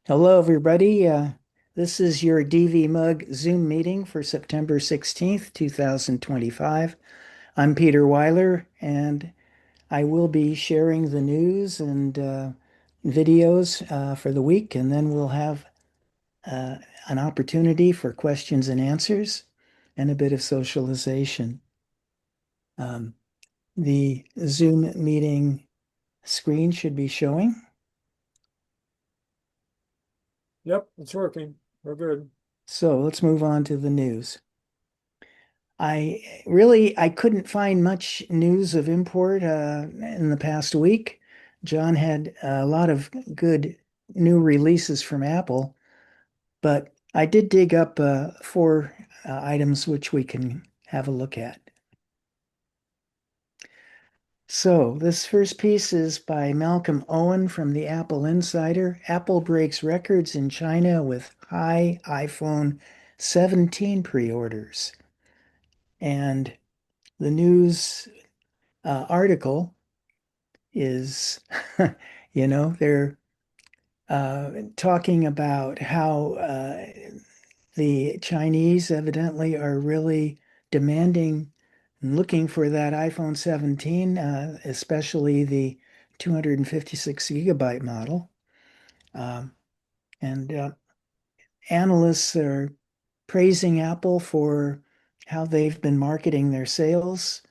Hello, everybody. This is your DVMUG Zoom meeting for September 16th, 2025. I'm Peter Weiler, and I will be sharing the news and videos for the week, and then we'll have uh, an opportunity for questions and answers and a bit of socialization. Um, the Zoom meeting screen should be showing. Yep, it's working. We're good. So let's move on to the news. I couldn't find much news of import in the past week. John had a lot of good new releases from Apple, but I did dig up four items which we can have a look at. So this first piece is by Malcolm Owen from the Apple Insider. Apple breaks records in China with high iPhone 17 pre-orders. And the news article is, they're talking about how the Chinese evidently are really demanding and looking for that iPhone 17, especially the 256 gigabyte model. Um, and Analysts are praising Apple for how they've been marketing their sales,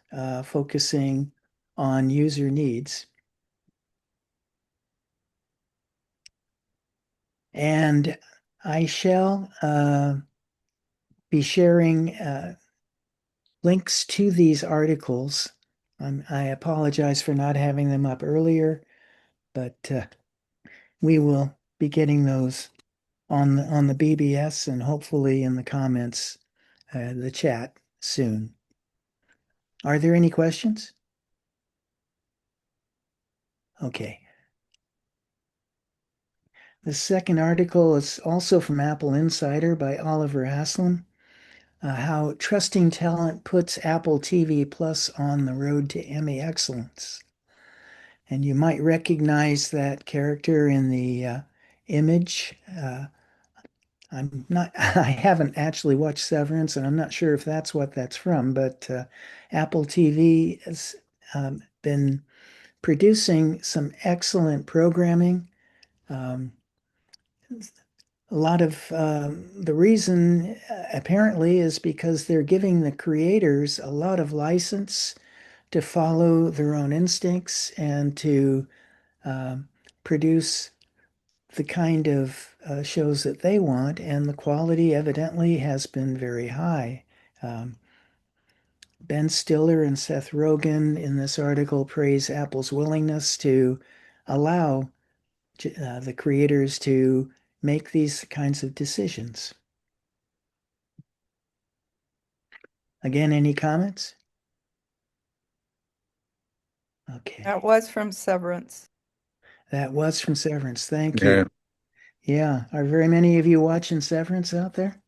focusing on user needs. And I shall be sharing links to these articles. I apologize for not having them up earlier, but we will be getting those on the BBS and hopefully in the comments, the chat soon. Are there any questions? Okay. The second article is also from Apple Insider by Oliver Haslam. How trusting talent puts Apple TV Plus on the road to Emmy excellence. And you might recognize that character in the image. I'm not, I haven't actually watched Severance, and I'm not sure if that's what that's from, but Apple TV has been producing some excellent programming. Um, A lot of the reason apparently is because they're giving the creators a lot of license to follow their own instincts and to um, produce the kind of shows that they want, and the quality evidently has been very high. Um, Ben Stiller and Seth Rogen in this article praise Apple's willingness to allow the creators to make these kinds of decisions. Again, any comments? Okay. That was from Severance. That was from Severance. Thank you. Yeah, Yeah. Are very many of you watching Severance out there?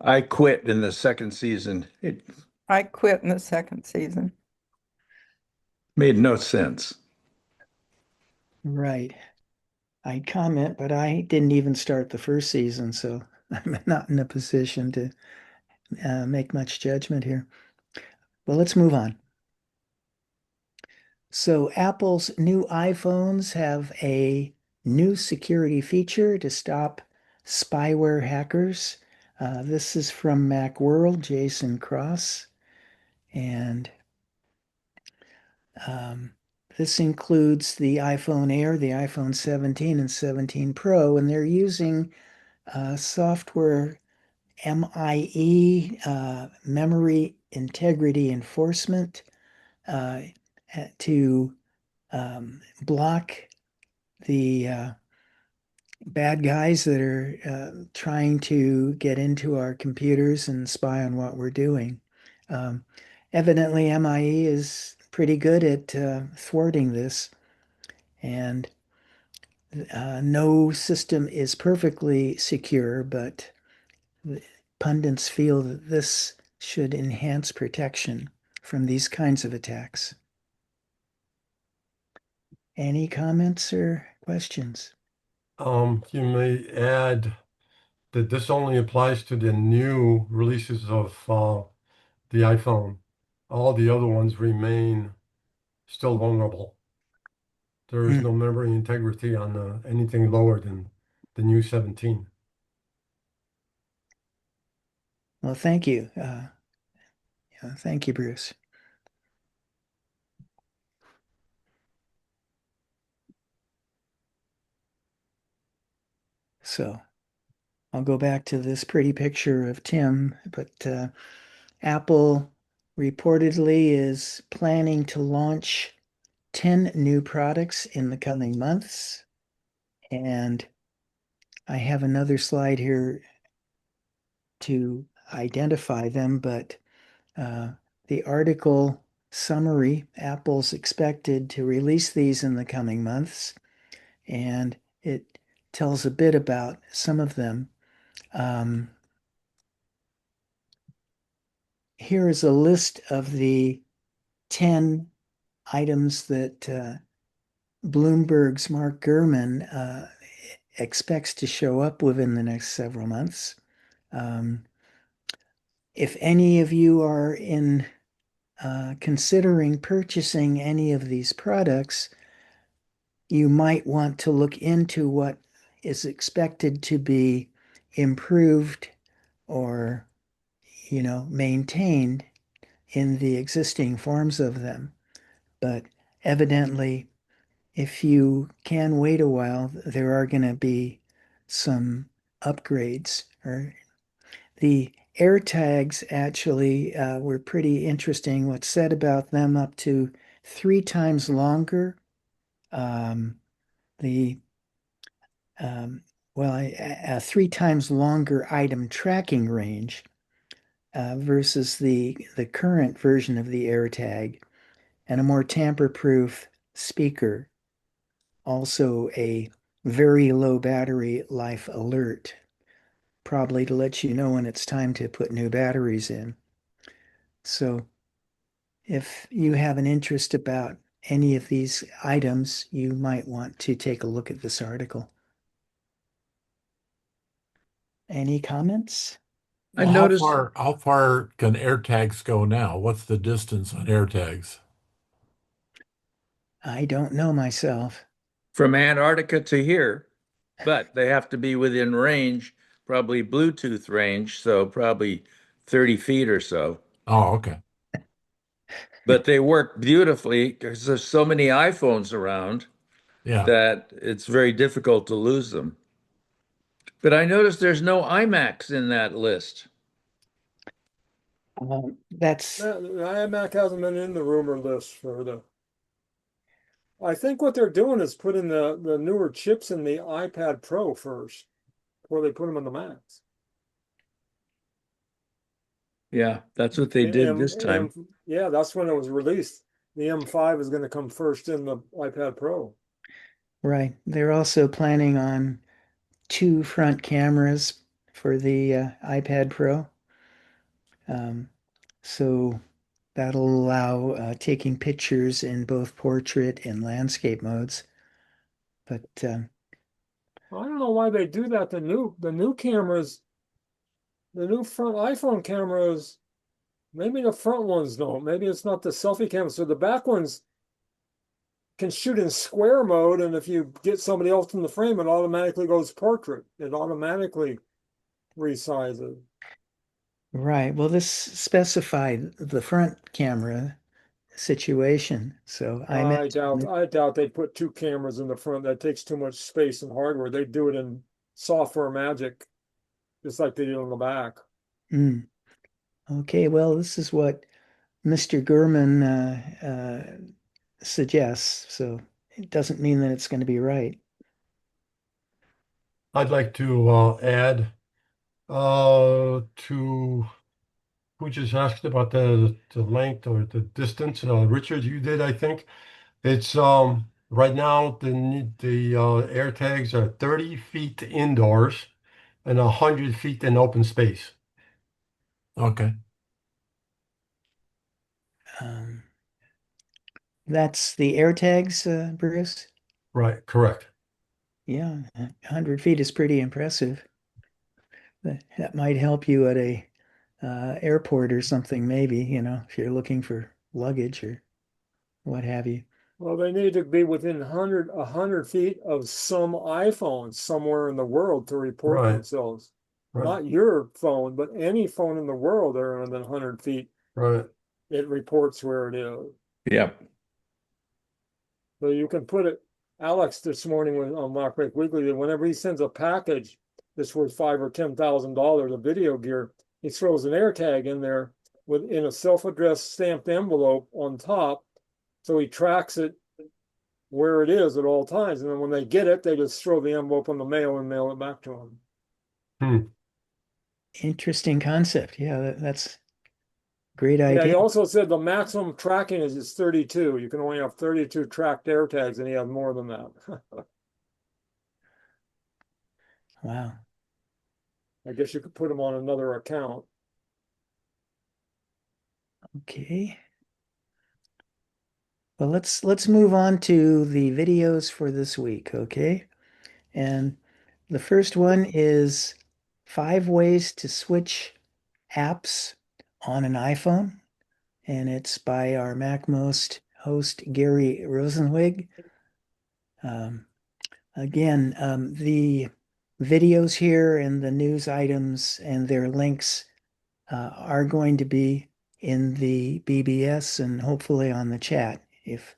I quit in the second season. It I quit in the second season. made no sense. Right. I'd comment, but I didn't even start the first season, so I'm not in a position to make much judgment here. Well, let's move on. So, Apple's new iPhones have a new security feature to stop spyware hackers. This is from Macworld, Jason Cross, and um, this includes the iPhone Air, the iPhone 17 and 17 Pro, and they're using software MIE, Memory Integrity Enforcement, uh, to block the bad guys that are trying to get into our computers and spy on what we're doing. Um, Evidently, MIE is pretty good at thwarting this, and no system is perfectly secure, but pundits feel that this should enhance protection from these kinds of attacks. Any comments or questions? You may add that this only applies to the new releases of the iPhone. All the other ones remain still vulnerable. There is Hmm. no memory integrity on anything lower than the new 17. Well, thank you. Yeah, thank you, Bruce. So I'll go back to this pretty picture of Tim, but Apple reportedly is planning to launch 10 new products in the coming months. And I have another slide here to identify them, but uh, the article summary, Apple's expected to release these in the coming months, and it tells a bit about some of them. Um, Here is a list of the 10 items that Bloomberg's Mark Gurman expects to show up within the next several months. Um, if any of you are in considering purchasing any of these products, you might want to look into what is expected to be improved or, maintained in the existing forms of them. But evidently, if you can wait a while, there are going to be some upgrades. Or the AirTags actually were pretty interesting. What's said about them up to 3 times longer. Um, the um, well, a 3 times longer item tracking range versus the current version of the AirTag, and a more tamper-proof speaker. Also, a very low battery life alert, probably to let you know when it's time to put new batteries in. So, if you have an interest about any of these items, you might want to take a look at this article. Any comments? I Well, noticed how far can AirTags go now? What's the distance on AirTags? I don't know myself. from Antarctica to here, but they have to be within range, probably Bluetooth range, so probably 30 feet or so. Oh, okay. But they work beautifully because there's so many iPhones around Yeah. that it's very difficult to lose them. But I noticed there's no iMacs in that list. That's The iMac hasn't been in the rumor list for the. I think what they're doing is putting the newer chips in the iPad Pro first before they put them on the Macs. Yeah, that's what they The did this time. yeah, that's when it was released. The M5 is going to come first in the iPad Pro. right. They're also planning on 2 front cameras for the iPad Pro. Um, so that'll allow taking pictures in both portrait and landscape modes. But I don't know why they do that. The new cameras, the new front iPhone cameras, maybe the front ones don't. Maybe it's not the selfie camera. So the back ones can shoot in square mode, and if you get somebody else in the frame, it automatically goes portrait. It automatically resizes. right, well, this specified the front camera situation. So I imagine, I doubt they put two cameras in the front. That takes too much space and hardware. They do it in software magic, just like they do on the back. mm, okay, well, this is what Mr. Gurman suggests. So it doesn't mean that it's going to be right. I'd like to add to who just asked about the length or the distance. Richard, you did, I think. It's right now the air tags are 30 feet indoors and 100 feet in open space. Okay. Um, that's the AirTags, Bruce. Right, correct. Yeah, 100 feet is pretty impressive. That might help you at a airport or something, maybe, if you're looking for luggage or what have you. Well, they need to be within 100 feet of some iPhone somewhere in the world to report Right, themselves. right, Not your phone, but any phone in the world they're within 100 feet, right. it reports where it is. Yep. So you can put it, Alex this morning on Mark Weekly, that whenever he sends a package that's worth $5,000 or $10,000 of video gear, he throws an AirTag in there in a self-addressed stamped envelope on top. So he tracks it where it is at all times. And then when they get it, they just throw the envelope in the mail and mail it back to him. Hmm. Interesting concept. Yeah, that's a great Yeah, he idea. also said the maximum tracking is 32. You can only have 32 tracked AirTags, and he has more than that. Wow. I guess you could put them on another account. Okay. Well, let's move on to the videos for this week, okay? And the first one is 5 ways to switch apps on an iPhone, and it's by our MacMost host Gary Rosenwig. Um, Again, the videos here and the news items and their links are going to be in the BBS and hopefully on the chat if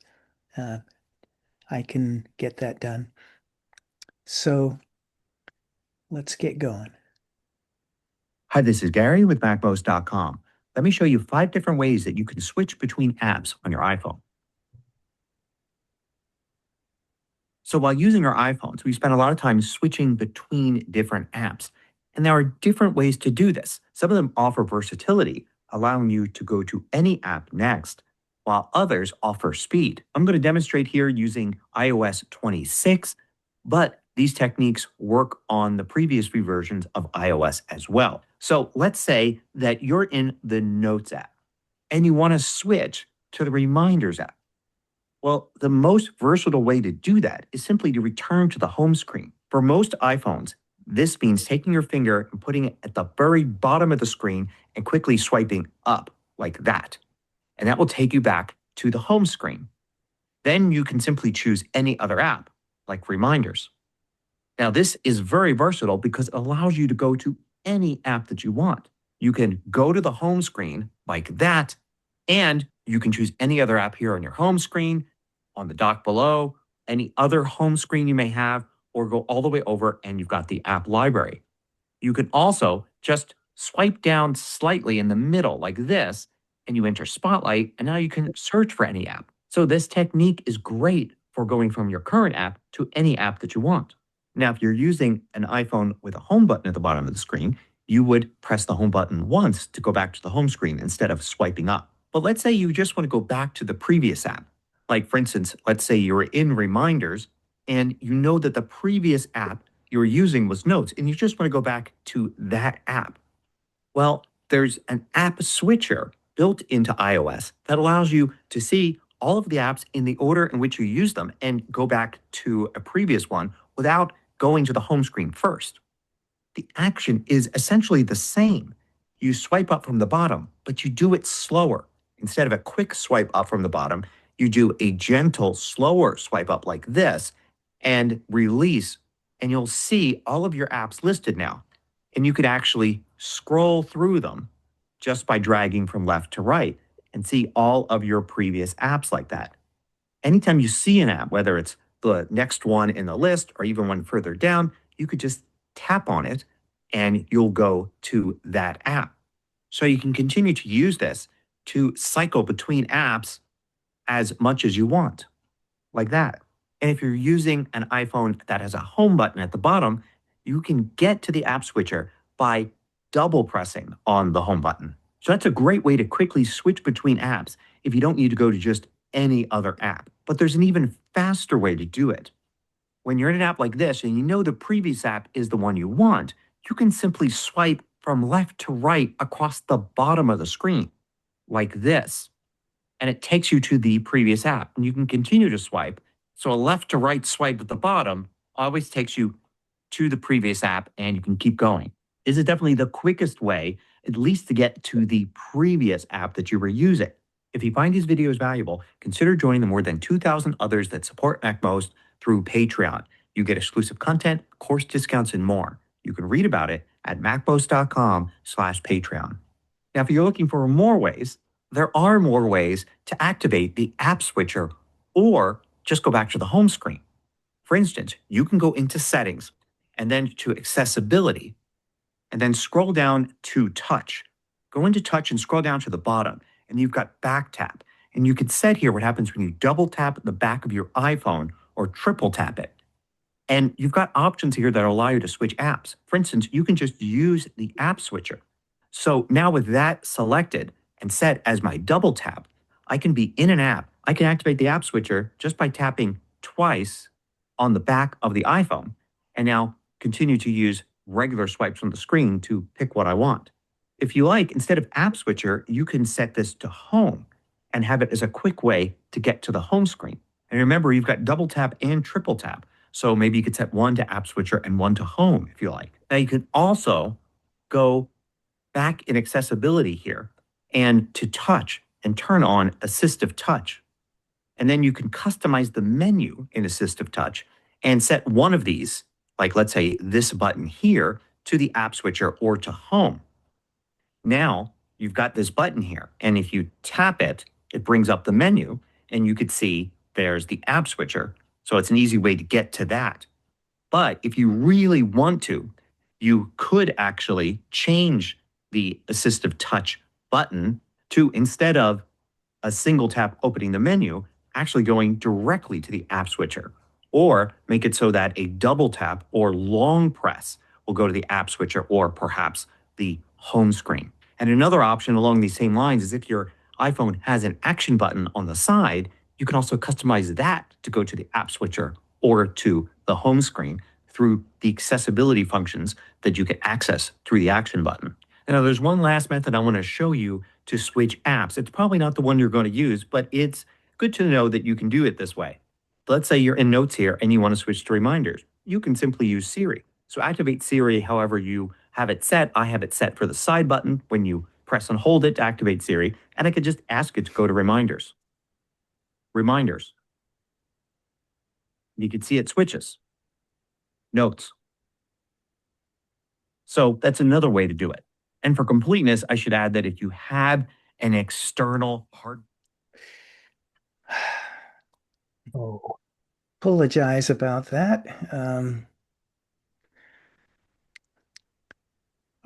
uh, I can get that done. So let's get going. Hi, this is Gary with MacMost.com. Let me show you 5 different ways that you can switch between apps on your iPhone. So while using our iPhones, we spend a lot of time switching between different apps. And there are different ways to do this. Some of them offer versatility, allowing you to go to any app next, while others offer speed. I'm going to demonstrate here using iOS 26, but these techniques work on the previous few versions of iOS as well. So let's say that you're in the Notes app and you want to switch to the Reminders app. Well, the most versatile way to do that is simply to return to the home screen. For most iPhones, this means taking your finger and putting it at the very bottom of the screen and quickly swiping up like that. And that will take you back to the home screen. Then you can simply choose any other app, like Reminders. Now, this is very versatile because it allows you to go to any app that you want. You can go to the home screen like that, and you can choose any other app here on your home screen, on the dock below, any other home screen you may have, or go all the way over and you've got the app library. You can also just swipe down slightly in the middle like this, and you enter Spotlight, and now you can search for any app. So this technique is great for going from your current app to any app that you want. Now, if you're using an iPhone with a home button at the bottom of the screen, you would press the home button once to go back to the home screen instead of swiping up. But let's say you just want to go back to the previous app. Like, for instance, let's say you were in Reminders and you know that the previous app you were using was Notes and you just want to go back to that app. Well, there's an app switcher built into iOS that allows you to see all of the apps in the order in which you use them and go back to a previous one without going to the home screen first. The action is essentially the same. You swipe up from the bottom, but you do it slower. Instead of a quick swipe up from the bottom, you do a gentle, slower swipe up like this and release, and you'll see all of your apps listed now. And you could actually scroll through them just by dragging from left to right and see all of your previous apps like that. Anytime you see an app, whether it's the next one in the list or even one further down, you could just tap on it and you'll go to that app. So you can continue to use this to cycle between apps as much as you want, like that. And if you're using an iPhone that has a home button at the bottom, you can get to the app switcher by double pressing on the home button. So that's a great way to quickly switch between apps if you don't need to go to just any other app. But there's an even faster way to do it. When you're in an app like this and you know the previous app is the one you want, you can simply swipe from left to right across the bottom of the screen, like this. And it takes you to the previous app. And you can continue to swipe. So a left to right swipe at the bottom always takes you to the previous app and you can keep going. This is definitely the quickest way, at least to get to the previous app that you were using. If you find these videos valuable, consider joining the more than 2,000 others that support MacMost through Patreon. You get exclusive content, course discounts, and more. You can read about it at macmost.com/Patreon. Now, if you're looking for more ways, there are more ways to activate the app switcher or just go back to the home screen. For instance, you can go into settings and then to accessibility and then scroll down to touch. Go into touch and scroll down to the bottom and you've got back tap. And you can set here what happens when you double tap the back of your iPhone or triple tap it. And you've got options here that allow you to switch apps. For instance, you can just use the app switcher. So now with that selected and set as my double tap, I can be in an app. I can activate the app switcher just by tapping twice on the back of the iPhone and now continue to use regular swipes on the screen to pick what I want. If you like, instead of app switcher, you can set this to home and have it as a quick way to get to the home screen. And remember, you've got double tap and triple tap. So maybe you could set one to app switcher and one to home if you like. Now you can also go back in accessibility here and to touch and turn on assistive touch. And then you can customize the menu in assistive touch and set one of these, like let's say this button here, to the app switcher or to home. Now you've got this button here. And if you tap it, it brings up the menu and you could see there's the app switcher. So it's an easy way to get to that. But if you really want to, you could actually change the assistive touch button to, instead of a single tap opening the menu, actually going directly to the app switcher, or make it so that a double tap or long press will go to the app switcher or perhaps the home screen. And another option along these same lines is if your iPhone has an action button on the side, you can also customize that to go to the app switcher or to the home screen through the accessibility functions that you can access through the action button. Now, there's one last method I want to show you to switch apps. It's probably not the one you're going to use, but it's good to know that you can do it this way. Let's say you're in Notes here and you want to switch to Reminders. You can simply use Siri. So activate Siri however you have it set. I have it set for the side button when you press and hold it to activate Siri, and I could just ask it to go to Reminders. Reminders. You can see it switches. Notes. So that's another way to do it. And for completeness, I should add that if you have an external hard... Oh, apologize about that.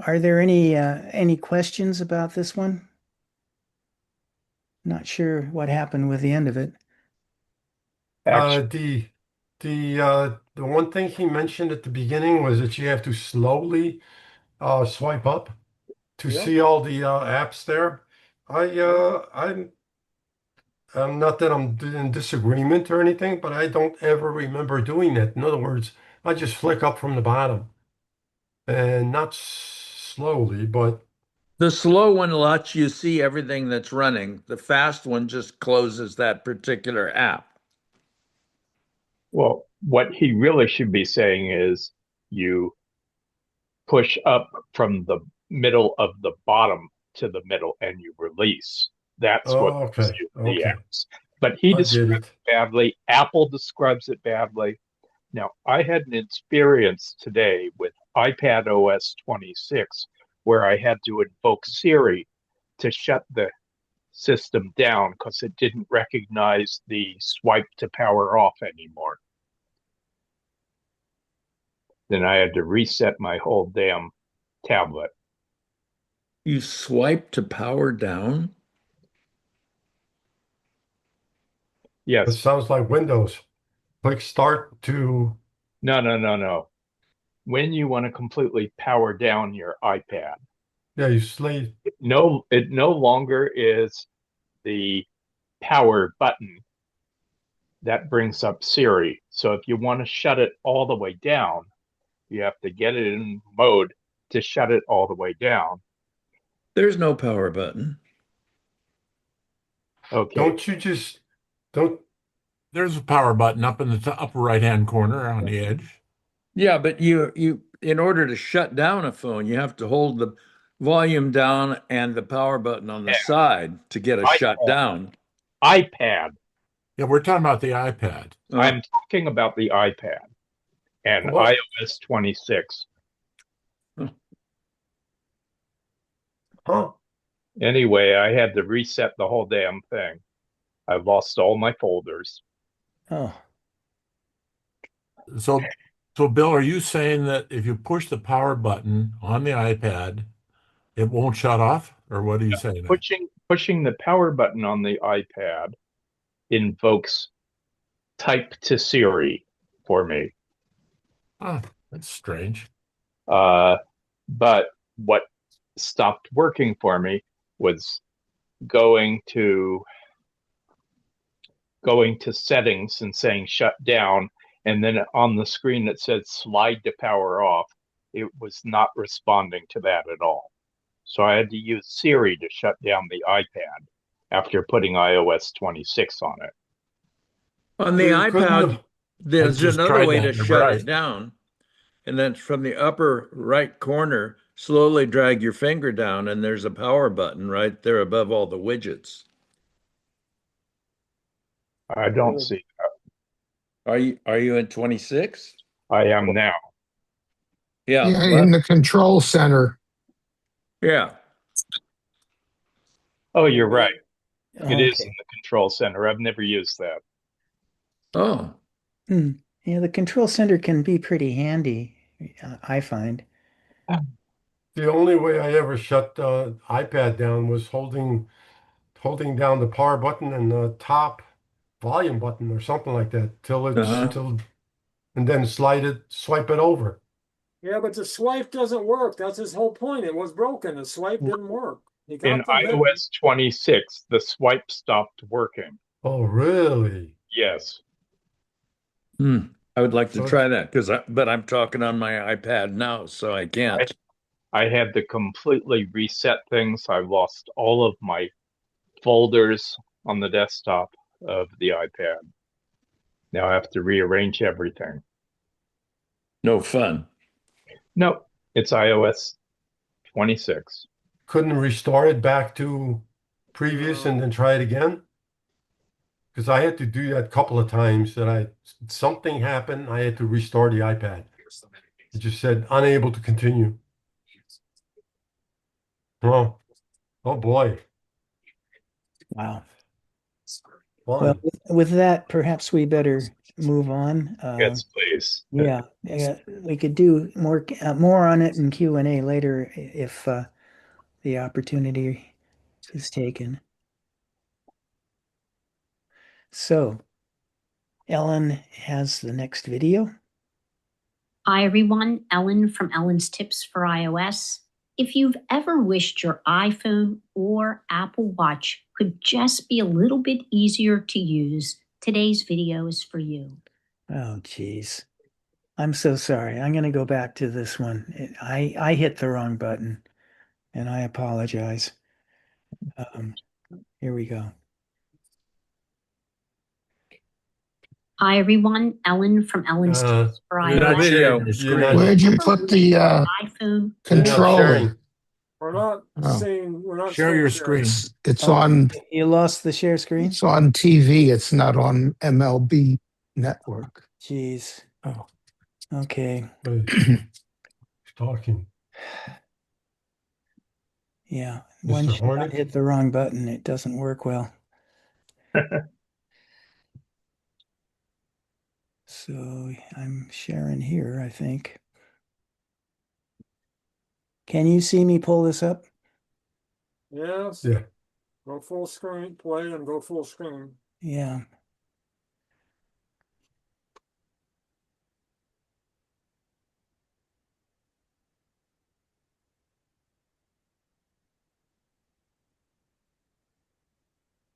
Are there any questions about this one? Not sure what happened with the end of it. The one thing he mentioned at the beginning was that you have to slowly swipe up to Yeah. see all the apps there. I'm not that I'm in disagreement or anything, but I don't ever remember doing that. In other words, I just flick up from the bottom and not slowly, but The slow one lets you see everything that's running. The fast one just closes that particular app. Well, what he really should be saying is you push up from the middle of the bottom to the middle and you release. That's what oh, gives okay, you the okay, apps. But he I get describes it. it badly. Apple describes it badly. Now, I had an experience today with iPad OS 26 where I had to invoke Siri to shut the system down because it didn't recognize the swipe to power off anymore. Then I had to reset my whole damn tablet. You swipe to power down? It Yes. sounds like Windows. Click start to, No. When you want to completely power down your iPad, yeah, you slate. it no longer is the power button that brings up Siri. So if you want to shut it all the way down, you have to get it in mode to shut it all the way down. There's no power button. Okay. Don't you just, don't, There's a power button up in the upper right-hand corner on the edge. Yeah, but in order to shut down a phone, you have to hold the volume down and the power button on the Yeah. side to get a shut iPad. down. iPad. Yeah, we're talking about the iPad. I'm talking about the iPad and What? iOS 26. Huh? Anyway, I had to reset the whole damn thing. I lost all my folders. Oh, So, so Bill, are you saying that if you push the power button on the iPad, it won't shut off? Or what are you saying? Pushing the power button on the iPad invokes type to Siri for me. Oh, that's strange. But what stopped working for me was going to settings and saying shut down, and then on the screen it said slide to power off. It was not responding to that at all. So I had to use Siri to shut down the iPad after putting iOS 26 on it. On the So you couldn't iPad, have. I there's just another tried way that to and you're shut right. it down, and then from the upper right corner, slowly drag your finger down, and there's a power button right there above all the widgets. I don't see. Are you in 26? I am now. Yeah, Yeah, well, in the control center. yeah. Oh, you're right. It is in okay. the control center. I've never used that. Oh, Hmm. Yeah, the control center can be pretty handy, I find. The only way I ever shut the iPad down was holding down the power button and the top volume button or something like that uh-huh. and then swipe it over. Yeah, but the swipe doesn't work. That's his whole point. It was broken. The swipe didn't work. He In got the bit. iOS 26, the swipe stopped working. Oh, really? Yes. I would like to So try that but I'm talking on my iPad now, so I I, can't. I had to completely reset things. I lost all of my folders on the desktop of the iPad. Now I have to rearrange everything. No fun. No, it's iOS 26. couldn't restore it back to previous and then try it again? Because I had to do that a couple of times something happened, I had to restore the iPad. It just said unable to continue. Oh, oh boy. Wow. Well, Fun. with that, perhaps we better move on. Yes, please. Yeah, we could do more on it in Q&A later if the opportunity is taken. So, Ellen has the next video. Hi, everyone. Ellen from Ellen's Tips for iOS. If you've ever wished your iPhone or Apple Watch could just be a little bit easier to use, today's video is for you. Oh, geez. I'm so sorry. I'm going to go back to this one. I hit the wrong button, and I apologize. Here we go. Hi, everyone. Ellen from Ellen's Tips for You're not iOS. sharing your You're screen. not, Where'd you put the iPhone. you're not controller? sharing. We're not Oh. seeing. We're not Share your sharing. screen. It's Oh, on you lost the share screen? it's on TV. It's not on MLB network. Jeez. Oh. Okay. Wait, he's talking. Yeah. Mr. Once you Hornick? hit the wrong button, it doesn't work well. So I'm sharing here, I think. Can you see me pull this up? Yes. Yeah. Go full screen. Play and go full screen. Yeah.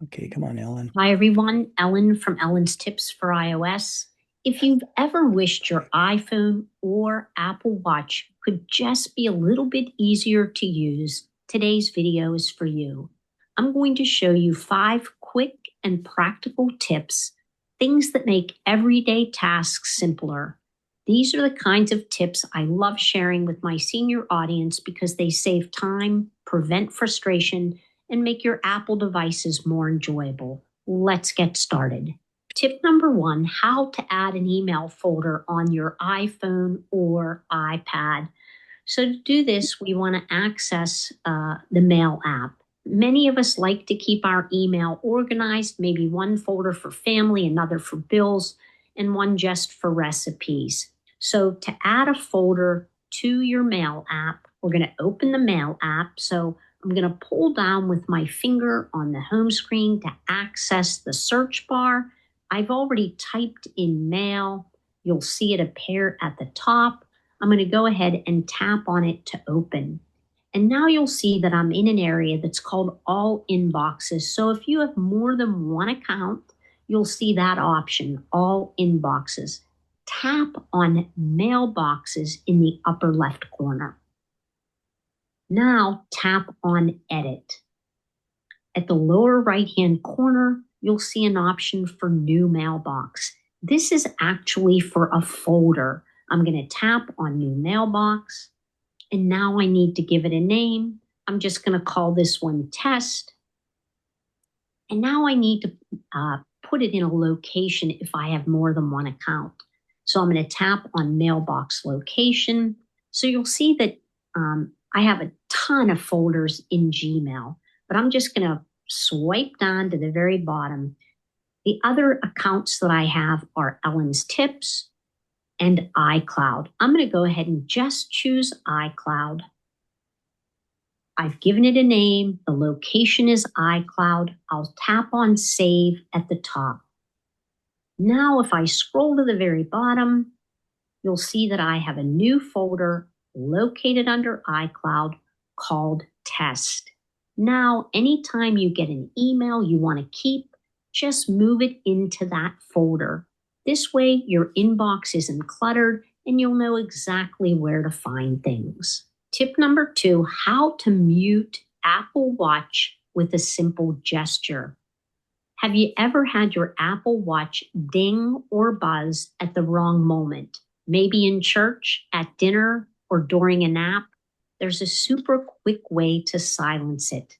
Okay, come on, Ellen. Hi, everyone. Ellen from Ellen's Tips for iOS. If you've ever wished your iPhone or Apple Watch could just be a little bit easier to use, today's video is for you. I'm going to show you 5 quick and practical tips, things that make everyday tasks simpler. These are the kinds of tips I love sharing with my senior audience because they save time, prevent frustration, and make your Apple devices more enjoyable. Let's get started. Tip number 1, how to add an email folder on your iPhone or iPad. So to do this, we want to access the Mail app. Many of us like to keep our email organized, maybe one folder for family, another for bills, and one just for recipes. So to add a folder to your Mail app, we're going to open the Mail app. So I'm going to pull down with my finger on the home screen to access the search bar. I've already typed in Mail. You'll see it appear at the top. I'm going to go ahead and tap on it to open. And now you'll see that I'm in an area that's called All Inboxes. So if you have more than one account, you'll see that option, All Inboxes. Tap on Mailboxes in the upper left corner. Now tap on Edit. At the lower right-hand corner, you'll see an option for New Mailbox. This is actually for a folder. I'm going to tap on New Mailbox, and now I need to give it a name. I'm just going to call this one Test. And now I need to put it in a location if I have more than one account. So I'm going to tap on Mailbox Location. So you'll see that I have a ton of folders in Gmail, but I'm just going to swipe down to the very bottom. The other accounts that I have are Ellen's Tips and iCloud. I'm going to go ahead and just choose iCloud. I've given it a name. The location is iCloud. I'll tap on Save at the top. Now, if I scroll to the very bottom, you'll see that I have a new folder located under iCloud called Test. Now, anytime you get an email you want to keep, just move it into that folder. This way, your inbox isn't cluttered and you'll know exactly where to find things. Tip number 2, how to mute Apple Watch with a simple gesture. Have you ever had your Apple Watch ding or buzz at the wrong moment? Maybe in church, at dinner, or during a nap? There's a super quick way to silence it.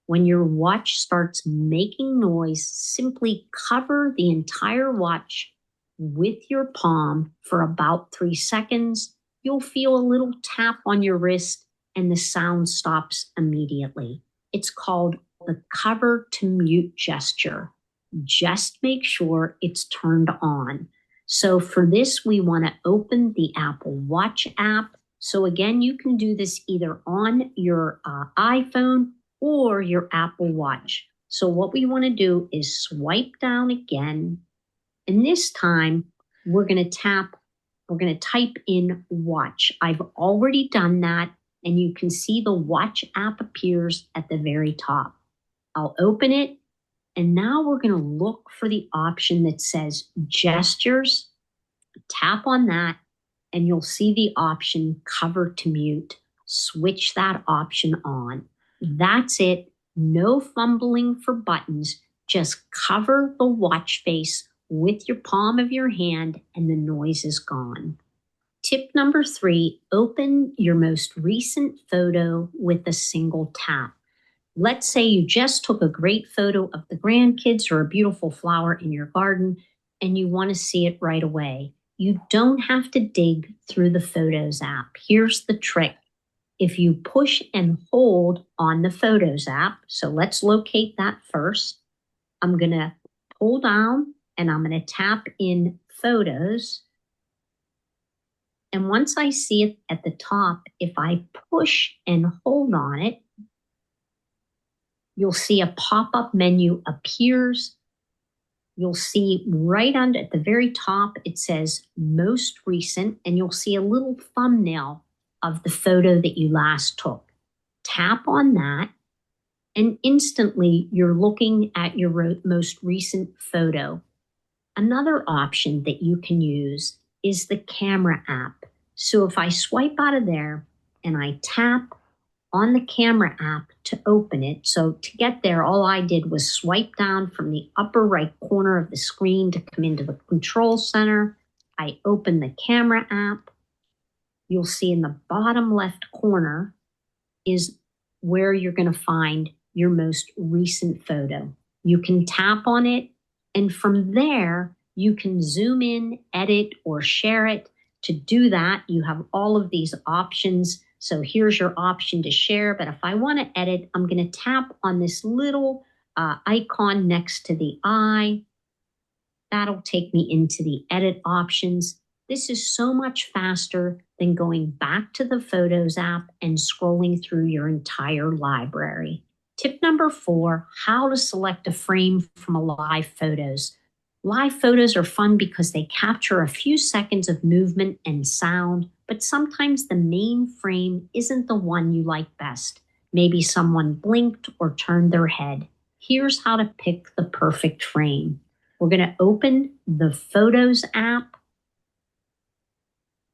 When your watch starts making noise, simply cover the entire watch with your palm for about 3 seconds. You'll feel a little tap on your wrist and the sound stops immediately. It's called the cover to mute gesture. Just make sure it's turned on. So for this, we want to open the Apple Watch app. So again, you can do this either on your iPhone or your Apple Watch. So what we want to do is swipe down again. And this time we're going to type in watch. I've already done that. And you can see the watch app appears at the very top. I'll open it. And now we're going to look for the option that says gestures. Tap on that and you'll see the option cover to mute. Switch that option on. That's it. No fumbling for buttons. Just cover the watch face with your palm of your hand and the noise is gone. Tip number 3, open your most recent photo with a single tap. Let's say you just took a great photo of the grandkids or a beautiful flower in your garden and you want to see it right away. You don't have to dig through the Photos app. Here's the trick. If you push and hold on the Photos app, so let's locate that first. I'm going to pull down and I'm going to tap in Photos. And once I see it at the top, if I push and hold on it, you'll see a pop-up menu appears. You'll see right under at the very top, it says most recent, and you'll see a little thumbnail of the photo that you last took. Tap on that, and instantly you're looking at your most recent photo. Another option that you can use is the camera app. So if I swipe out of there and I tap on the camera app to open it. So to get there, all I did was swipe down from the upper right corner of the screen to come into the control center. I open the camera app. You'll see in the bottom left corner is where you're going to find your most recent photo. You can tap on it, and from there, you can zoom in, edit, or share it. To do that, you have all of these options. So here's your option to share, but if I want to edit, I'm going to tap on this little icon next to the eye. That'll take me into the edit options. This is so much faster than going back to the Photos app and scrolling through your entire library. Tip number 4, how to select a frame from a live photos. Live photos are fun because they capture a few seconds of movement and sound, but sometimes the main frame isn't the one you like best. Maybe someone blinked or turned their head. Here's how to pick the perfect frame. We're going to open the Photos app.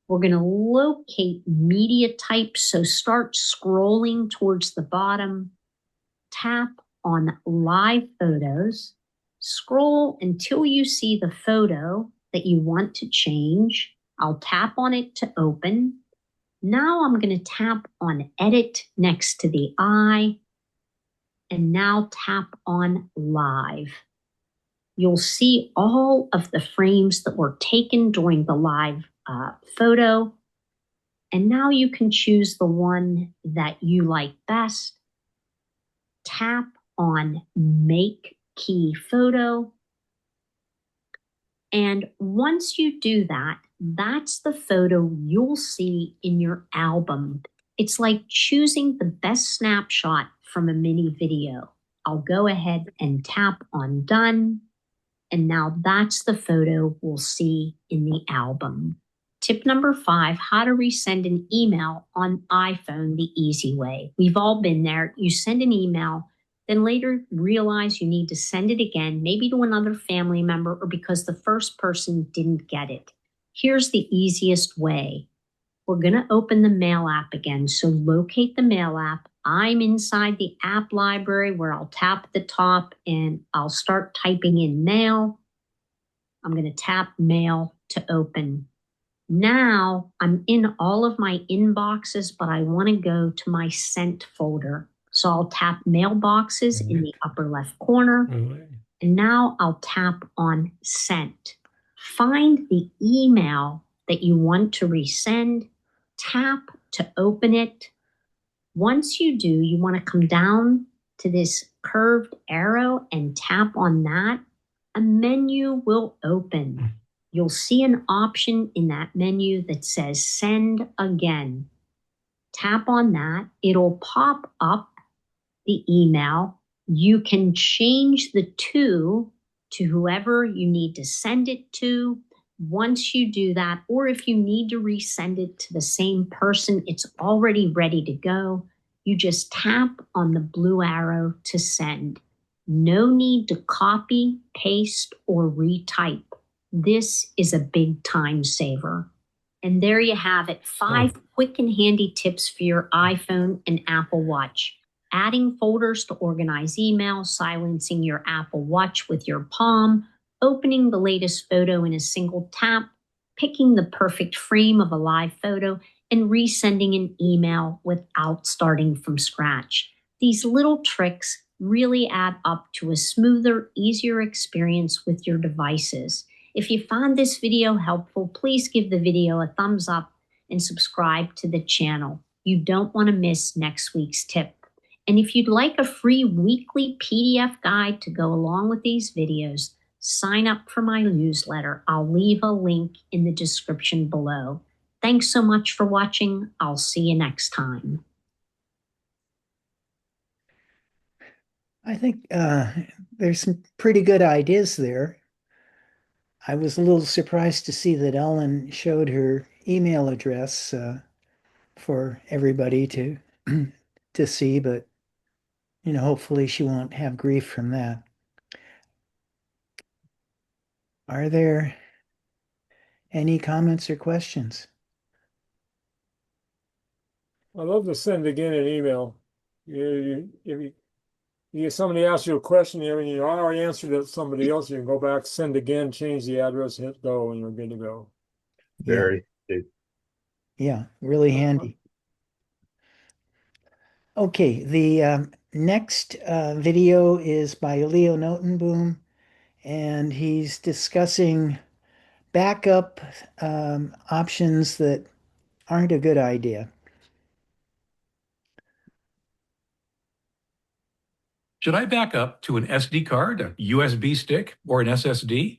We're going to locate media type, so start scrolling towards the bottom. Tap on Live Photos. Scroll until you see the photo that you want to change. I'll tap on it to open. Now I'm going to tap on Edit next to the eye. And now tap on Live. You'll see all of the frames that were taken during the live photo. And now you can choose the one that you like best. Tap on Make Key Photo. And once you do that, that's the photo you'll see in your album. It's like choosing the best snapshot from a mini video. I'll go ahead and tap on Done. And now that's the photo we'll see in the album. Tip number 5, how to resend an email on iPhone the easy way. We've all been there. You send an email, then later realize you need to send it again, maybe to another family member or because the first person didn't get it. Here's the easiest way. We're going to open the Mail app again. So locate the Mail app. I'm inside the app library where I'll tap at the top and I'll start typing in Mail. I'm going to tap Mail to open. Now I'm in all of my inboxes, but I want to go to my Sent folder. So I'll tap Mailboxes in the upper left corner. And now I'll tap on Sent. Find the email that you want to resend. Tap to open it. Once you do, you want to come down to this curved arrow and tap on that. A menu will open. You'll see an option in that menu that says Send Again. Tap on that. It'll pop up the email. You can change the to whoever you need to send it to. Once you do that, or if you need to resend it to the same person, it's already ready to go. You just tap on the blue arrow to send. No need to copy, paste, or retype. This is a big time saver. And there you have it, 5 quick and handy tips for your iPhone and Apple Watch. Adding folders to organize email, silencing your Apple Watch with your palm, opening the latest photo in a single tap, picking the perfect frame of a live photo, and resending an email without starting from scratch. These little tricks really add up to a smoother, easier experience with your devices. If you found this video helpful, please give the video a thumbs up and subscribe to the channel. You don't want to miss next week's tip. And if you'd like a free weekly PDF guide to go along with these videos, sign up for my newsletter. I'll leave a link in the description below. Thanks so much for watching. I'll see you next time. I think there's some pretty good ideas there. I was a little surprised to see that Ellen showed her email address for everybody to to see, but hopefully she won't have grief from that. Are there any comments or questions? I love to send again an email. If somebody asks you a question and you already answered it to somebody else, you can go back, send again, change the address, hit go, and you're good to go. Very. Yeah, really handy. Okay, the next video is by Leo Notenboom, and he's discussing backup options that aren't a good idea. Should I back up to an SD card, a USB stick, or an SSD?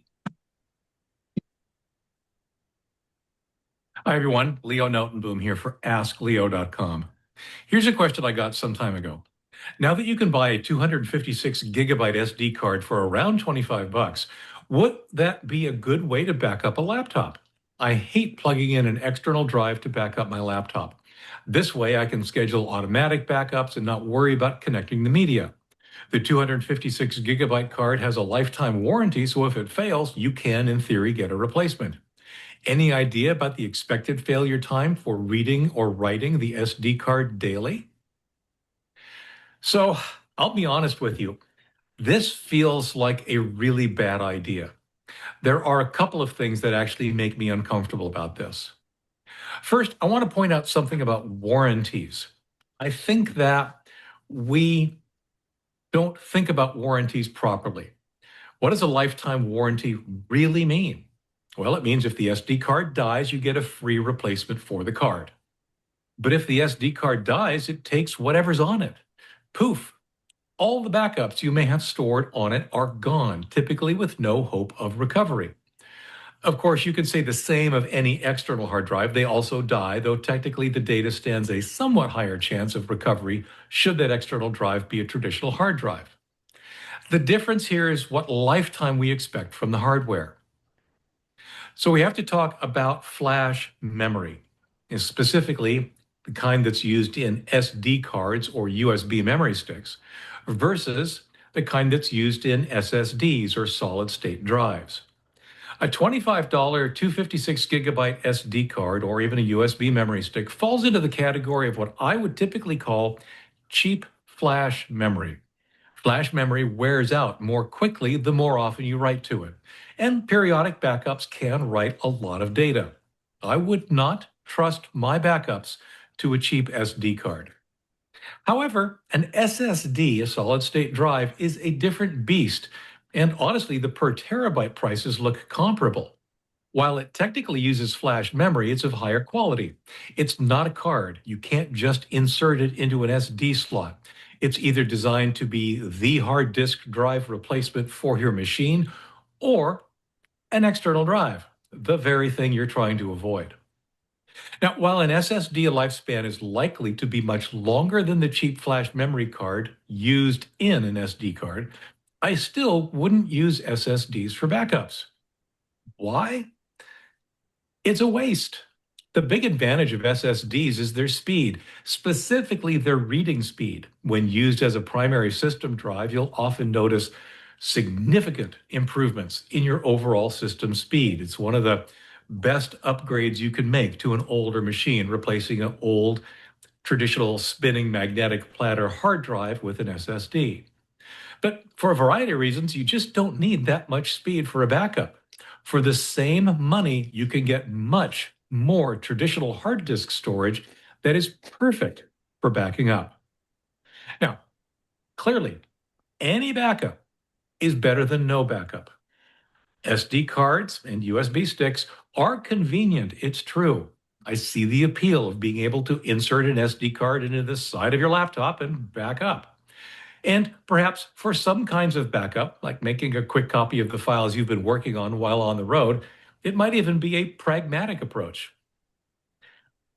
Hi, everyone. Leo Notenboom here for AskLeo.com. Here's a question I got some time ago. Now that you can buy a 256 gigabyte SD card for around 25 bucks, would that be a good way to back up a laptop? I hate plugging in an external drive to back up my laptop. This way I can schedule automatic backups and not worry about connecting the media. The 256 gigabyte card has a lifetime warranty, so if it fails, you can, in theory, get a replacement. Any idea about the expected failure time for reading or writing the SD card daily? So I'll be honest with you. This feels like a really bad idea. There are a couple of things that actually make me uncomfortable about this. First, I want to point out something about warranties. I think that we don't think about warranties properly. What does a lifetime warranty really mean? Well, it means if the SD card dies, you get a free replacement for the card. But if the SD card dies, it takes whatever's on it. Poof, all the backups you may have stored on it are gone, typically with no hope of recovery. Of course, you can say the same of any external hard drive. They also die, though technically the data stands a somewhat higher chance of recovery should that external drive be a traditional hard drive. The difference here is what lifetime we expect from the hardware. So we have to talk about flash memory, and specifically the kind that's used in SD cards or USB memory sticks versus the kind that's used in SSDs or solid state drives. A $25 256 gigabyte SD card or even a USB memory stick falls into the category of what I would typically call cheap flash memory. Flash memory wears out more quickly the more often you write to it, and periodic backups can write a lot of data. I would not trust my backups to a cheap SD card. However, an SSD, a solid-state drive, is a different beast, and honestly, the per terabyte prices look comparable. While it technically uses flash memory, it's of higher quality. It's not a card. You can't just insert it into an SD slot. It's either designed to be the hard disk drive replacement for your machine or an external drive, the very thing you're trying to avoid. Now, while an SSD lifespan is likely to be much longer than the cheap flash memory card used in an SD card, I still wouldn't use SSDs for backups. Why? It's a waste. The big advantage of SSDs is their speed, specifically their reading speed. When used as a primary system drive, you'll often notice significant improvements in your overall system speed. It's one of the best upgrades you can make to an older machine, replacing an old traditional spinning magnetic platter hard drive with an SSD. But for a variety of reasons, you just don't need that much speed for a backup. For the same money, you can get much more traditional hard disk storage that is perfect for backing up. Now, clearly, any backup is better than no backup. SD cards and USB sticks are convenient, it's true. I see the appeal of being able to insert an SD card into the side of your laptop and back up. And perhaps for some kinds of backup, like making a quick copy of the files you've been working on while on the road, it might even be a pragmatic approach.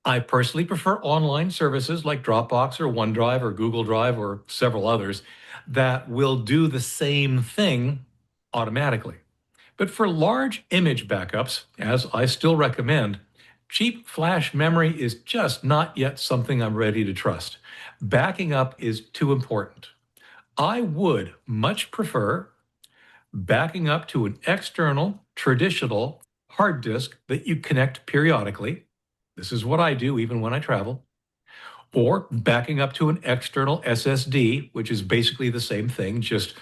I personally prefer online services like Dropbox or OneDrive or Google Drive or several others that will do the same thing automatically. But for large image backups, as I still recommend, cheap flash memory is just not yet something I'm ready to trust. Backing up is too important. I would much prefer backing up to an external, traditional hard disk that you connect periodically. This is what I do even when I travel. Or backing up to an external SSD, which is basically the same thing, just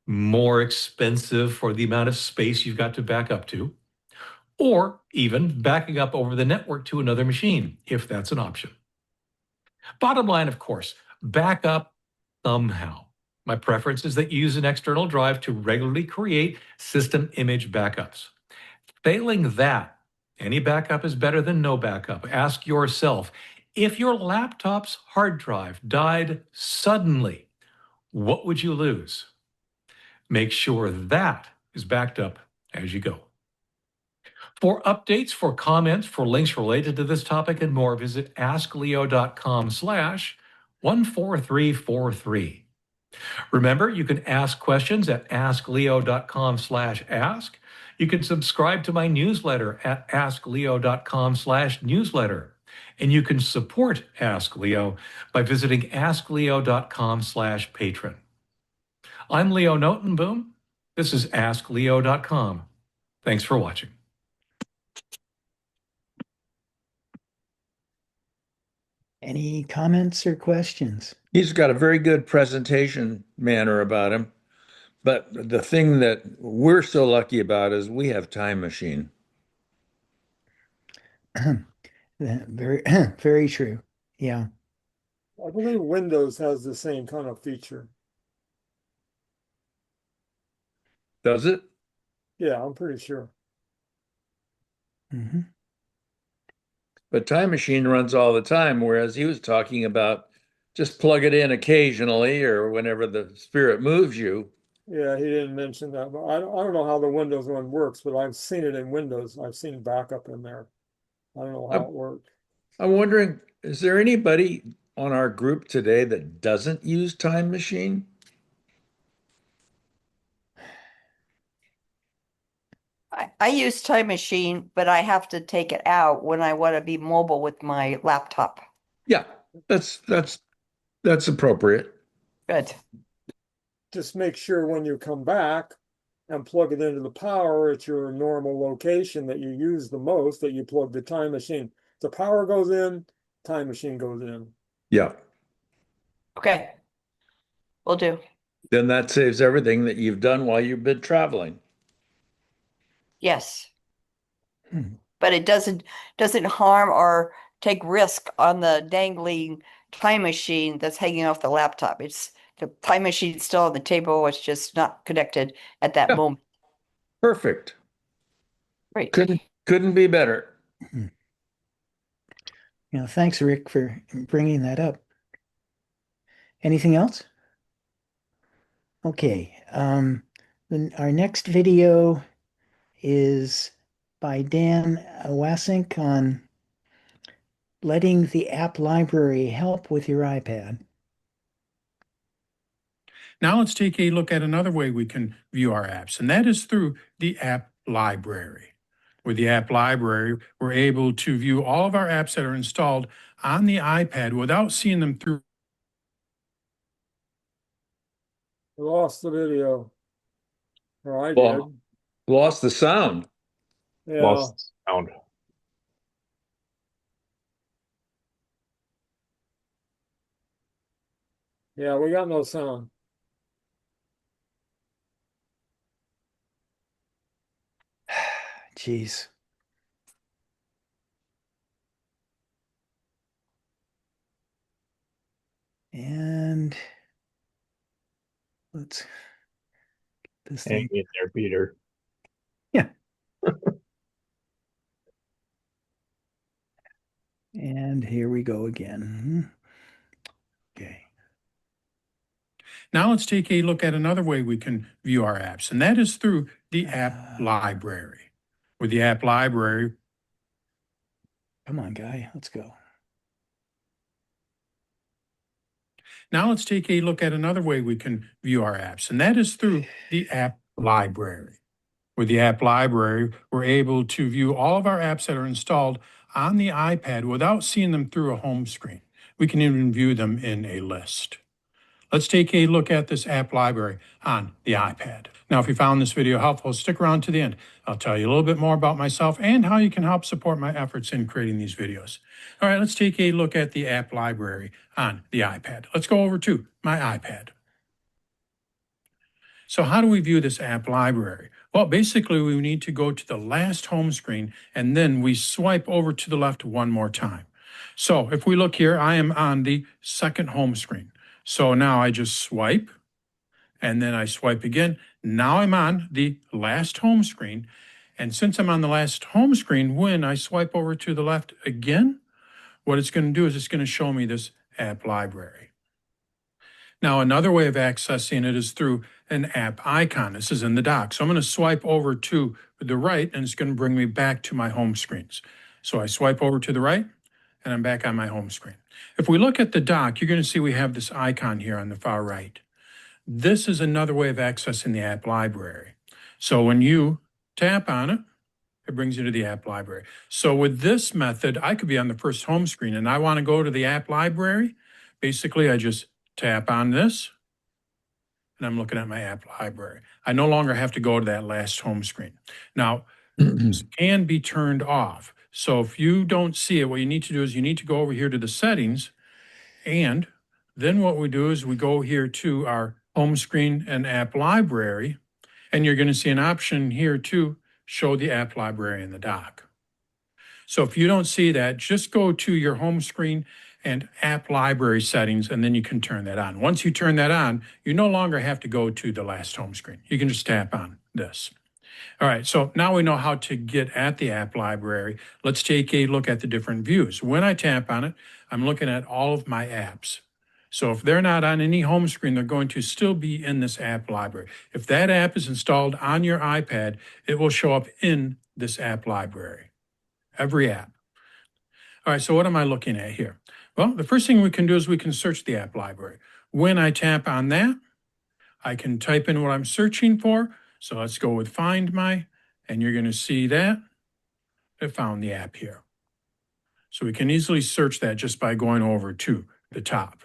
more expensive for the amount of space you've got to back up to. or even backing up over the network to another machine, if that's an option. Bottom line, of course, back up somehow. My preference is that you use an external drive to regularly create system image backups. Failing that, any backup is better than no backup. Ask yourself, if your laptop's hard drive died suddenly, what would you lose? Make sure that is backed up as you go. For updates, for comments, for links related to this topic and more, visit askleo.com/14343. Remember, you can ask questions at askleo.com/ask. You can subscribe to my newsletter at askleo.com/newsletter. And you can support Ask Leo by visiting askleo.com/patron. I'm Leo Notenboom. This is askleo.com. Thanks for watching. Any comments or questions? He's got a very good presentation manner about him. But the thing that we're so lucky about is we have Time Machine. Very, very true. Yeah. I believe Windows has the same kind of feature. Does it? Yeah, I'm pretty sure. Mm-hmm. But Time Machine runs all the time, whereas he was talking about just plug it in occasionally or whenever the spirit moves you. Yeah, he didn't mention that, but I don't know how the Windows one works, but I've seen it in Windows. I've seen backup in there. I don't know how it works. I'm wondering, is there anybody on our group today that doesn't use Time Machine? I use Time Machine, but I have to take it out when I want to be mobile with my laptop. Yeah, that's appropriate. Good. Just make sure when you come back and plug it into the power at your normal location that you use the most, that you plug the Time Machine. The power goes in, Time Machine goes in. Yeah. Okay. Will do. Then that saves everything that you've done while you've been traveling. Yes. But it doesn't harm or take risk on the dangling time machine that's hanging off the laptop. It's the time machine's still on the table. It's just not connected at that moment. Perfect. Great. Couldn't be better. Yeah, thanks, Rick, for bringing that up. Anything else? Okay. Then our next video is by Dan Wasink on letting the app library help with your iPad. Now let's take a look at another way we can view our apps, and that is through the app library. With the app library, we're able to view all of our apps that are installed on the iPad without seeing them through. I lost the video. Or I did. Lost the sound. Yeah. Lost the sound. Yeah, we got no sound. Jeez. And let's this Hang thing. in there, Peter. Yeah. And here we go again. Okay. Now let's take a look at another way we can view our apps, and that is through the app library. With the app library, Come on, guy, let's go. now let's take a look at another way we can view our apps, and that is through the app library. With the app library, we're able to view all of our apps that are installed on the iPad without seeing them through a home screen. We can even view them in a list. Let's take a look at this app library on the iPad. Now, if you found this video helpful, stick around to the end. I'll tell you a little bit more about myself and how you can help support my efforts in creating these videos. All right, let's take a look at the app library on the iPad. Let's go over to my iPad. So how do we view this app library? Well, basically, we need to go to the last home screen, and then we swipe over to the left one more time. So if we look here, I am on the second home screen. So now I just swipe, and then I swipe again. Now I'm on the last home screen. And since I'm on the last home screen, when I swipe over to the left again, what it's going to do is it's going to show me this app library. Now, another way of accessing it is through an app icon. This is in the dock. So I'm going to swipe over to the right, and it's going to bring me back to my home screens. So I swipe over to the right, and I'm back on my home screen. If we look at the dock, you're going to see we have this icon here on the far right. This is another way of accessing the app library. So when you tap on it, it brings you to the app library. So with this method, I could be on the first home screen and I want to go to the app library. Basically, I just tap on this and I'm looking at my app library. I no longer have to go to that last home screen. Now, this can be turned off. So if you don't see it, what you need to do is you need to go over here to the settings, and then what we do is we go here to our home screen and app library, and you're going to see an option here to show the app library in the dock. So if you don't see that, just go to your home screen and app library settings, and then you can turn that on. Once you turn that on, you no longer have to go to the last home screen. You can just tap on this. All right, so now we know how to get at the app library. Let's take a look at the different views. When I tap on it, I'm looking at all of my apps. So if they're not on any home screen, they're going to still be in this app library. If that app is installed on your iPad, it will show up in this app library, every app. All right, so what am I looking at here? Well, the first thing we can do is we can search the app library. When I tap on that, I can type in what I'm searching for. So let's go with Find My, and you're going to see that I found the app here. So we can easily search that just by going over to the top.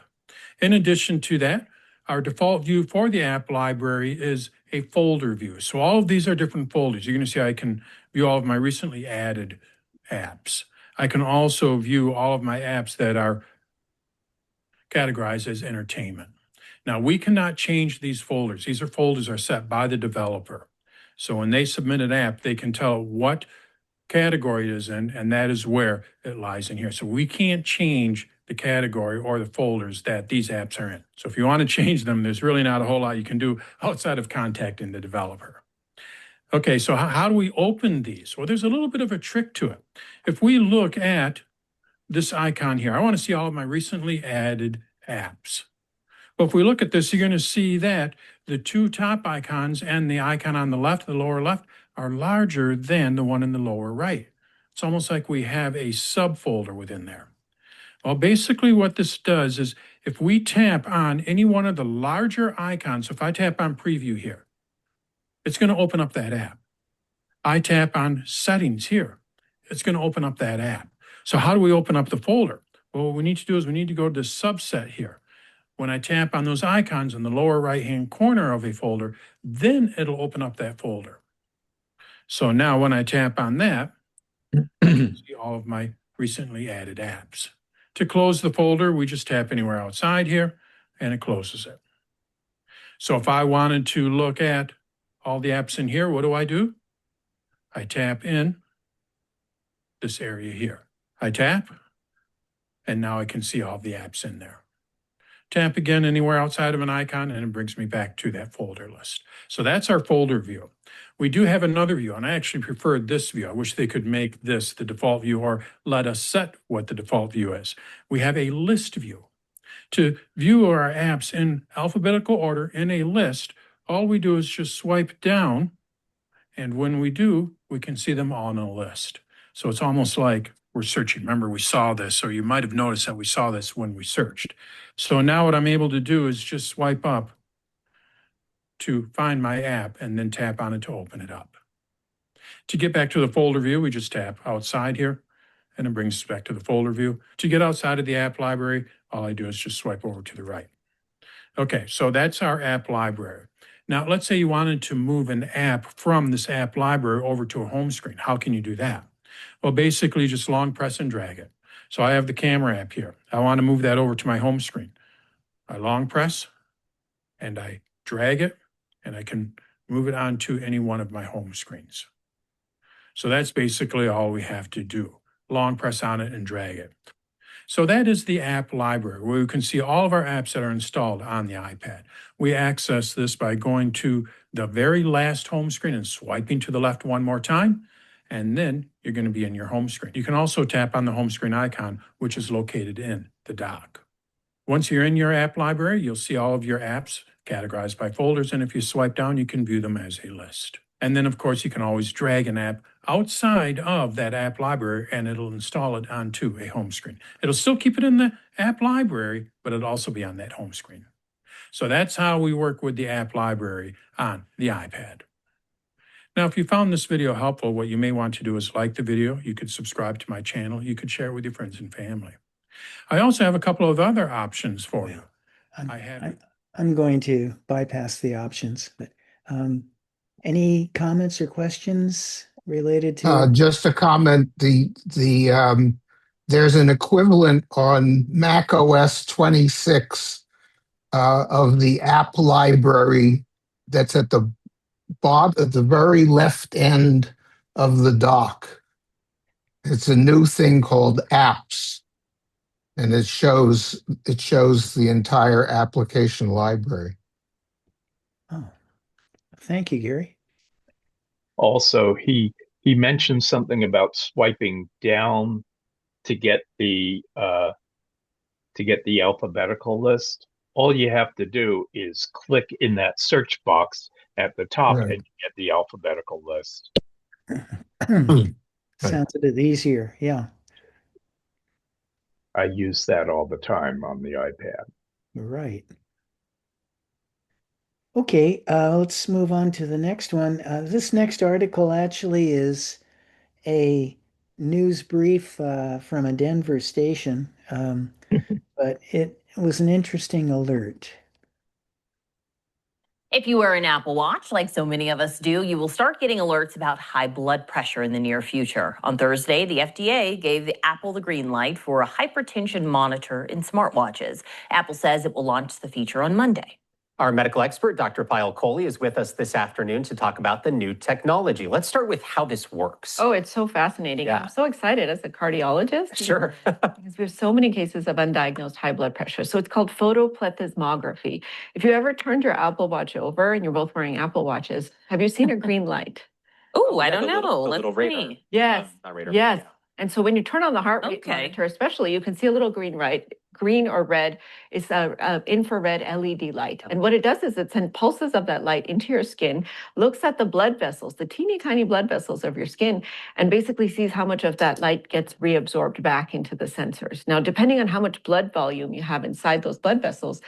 In addition to that, our default view for the app library is a folder view. So all of these are different folders. You're going to see I can view all of my recently added apps. I can also view all of my apps that are categorized as entertainment. Now, we cannot change these folders. These folders are set by the developer. So when they submit an app, they can tell what category it is in, and that is where it lies in here. So we can't change the category or the folders that these apps are in. So if you want to change them, there's really not a whole lot you can do outside of contacting the developer. Okay, so how do we open these? Well, there's a little bit of a trick to it. If we look at this icon here, I want to see all of my recently added apps. Well, if we look at this, you're going to see that the two top icons and the icon on the left, the lower left, are larger than the one in the lower right. It's almost like we have a subfolder within there. Well, basically what this does is if we tap on any one of the larger icons, if I tap on Preview here, it's going to open up that app. I tap on Settings here, it's going to open up that app. So how do we open up the folder? Well, what we need to do is we need to go to the subset here. When I tap on those icons in the lower right-hand corner of a folder, then it'll open up that folder. So now when I tap on that, I can see all of my recently added apps. To close the folder, we just tap anywhere outside here, and it closes it. So if I wanted to look at all the apps in here, what do? I tap in this area here. I tap, and now I can see all the apps in there. Tap again anywhere outside of an icon, and it brings me back to that folder list. So that's our folder view. We do have another view, and I actually preferred this view. I wish they could make this the default view or let us set what the default view is. We have a list view. To view our apps in alphabetical order in a list, all we do is just swipe down, and when we do, we can see them all in a list. So it's almost like we're searching. Remember, we saw this, or you might have noticed that we saw this when we searched. So now what I'm able to do is just swipe up to find my app and then tap on it to open it up. To get back to the folder view, we just tap outside here, and it brings us back to the folder view. To get outside of the app library, all I do is just swipe over to the right. Okay, so that's our app library. Now, let's say you wanted to move an app from this app library over to a home screen. How can you do that? Well, basically just long press and drag it. So I have the camera app here. I want to move that over to my home screen. I long press and I drag it, and I can move it onto any one of my home screens. So that's basically all we have to do. Long press on it and drag it. So that is the app library, where you can see all of our apps that are installed on the iPad. We access this by going to the very last home screen and swiping to the left one more time, and then you're going to be in your home screen. You can also tap on the home screen icon, which is located in the dock. Once you're in your app library, you'll see all of your apps categorized by folders, and if you swipe down, you can view them as a list. And then, of course, you can always drag an app outside of that app library, and it'll install it onto a home screen. It'll still keep it in the app library, but it'll also be on that home screen. So that's how we work with the app library on the iPad. Now, if you found this video helpful, what you may want to do is like the video. You could subscribe to my channel. You could share it with your friends and family. I also have a couple of other options for you. I'm going to bypass the options, but any comments or questions related to? Just a comment. There's an equivalent on Mac OS 26 of the app library that's at the very left end of the dock. It's a new thing called Apps, and it shows the entire application library. Oh, thank you, Gary. Also, he mentioned something about swiping down to get the alphabetical list. All you have to do is click in that search box at the top, Right. and you get the alphabetical list. Sounds a bit easier, yeah. I use that all the time on the iPad. Right. Okay, let's move on to the next one. This next article actually is a news brief from a Denver station, but it was an interesting alert. If you wear an Apple Watch, like so many of us do, you will start getting alerts about high blood pressure in the near future. On Thursday, the FDA gave the Apple the green light for a hypertension monitor in smartwatches. Apple says it will launch the feature on Monday. Our medical expert, Dr. Payal Kohli, is with us this afternoon to talk about the new technology. Let's start with how this works. Oh, it's so fascinating. Yeah. I'm so excited as a cardiologist. Sure. Because we have so many cases of undiagnosed high blood pressure. So it's called photoplethysmography. If you ever turned your Apple Watch over and you're both wearing Apple Watches, have you seen a green light? Oh, I Yeah, don't know. the little Let's radar. see. Yes. Not radar. Yes. Yeah. And so when you turn on the heart rate monitor, especially, you can see a little green light. Green or red is a infrared LED light. And what it does is it sends pulses of that light into your skin, looks at the blood vessels, the teeny tiny blood vessels of your skin, and basically sees how much of that light gets reabsorbed back into the sensors. Now, depending on how much blood volume you have inside those blood vessels,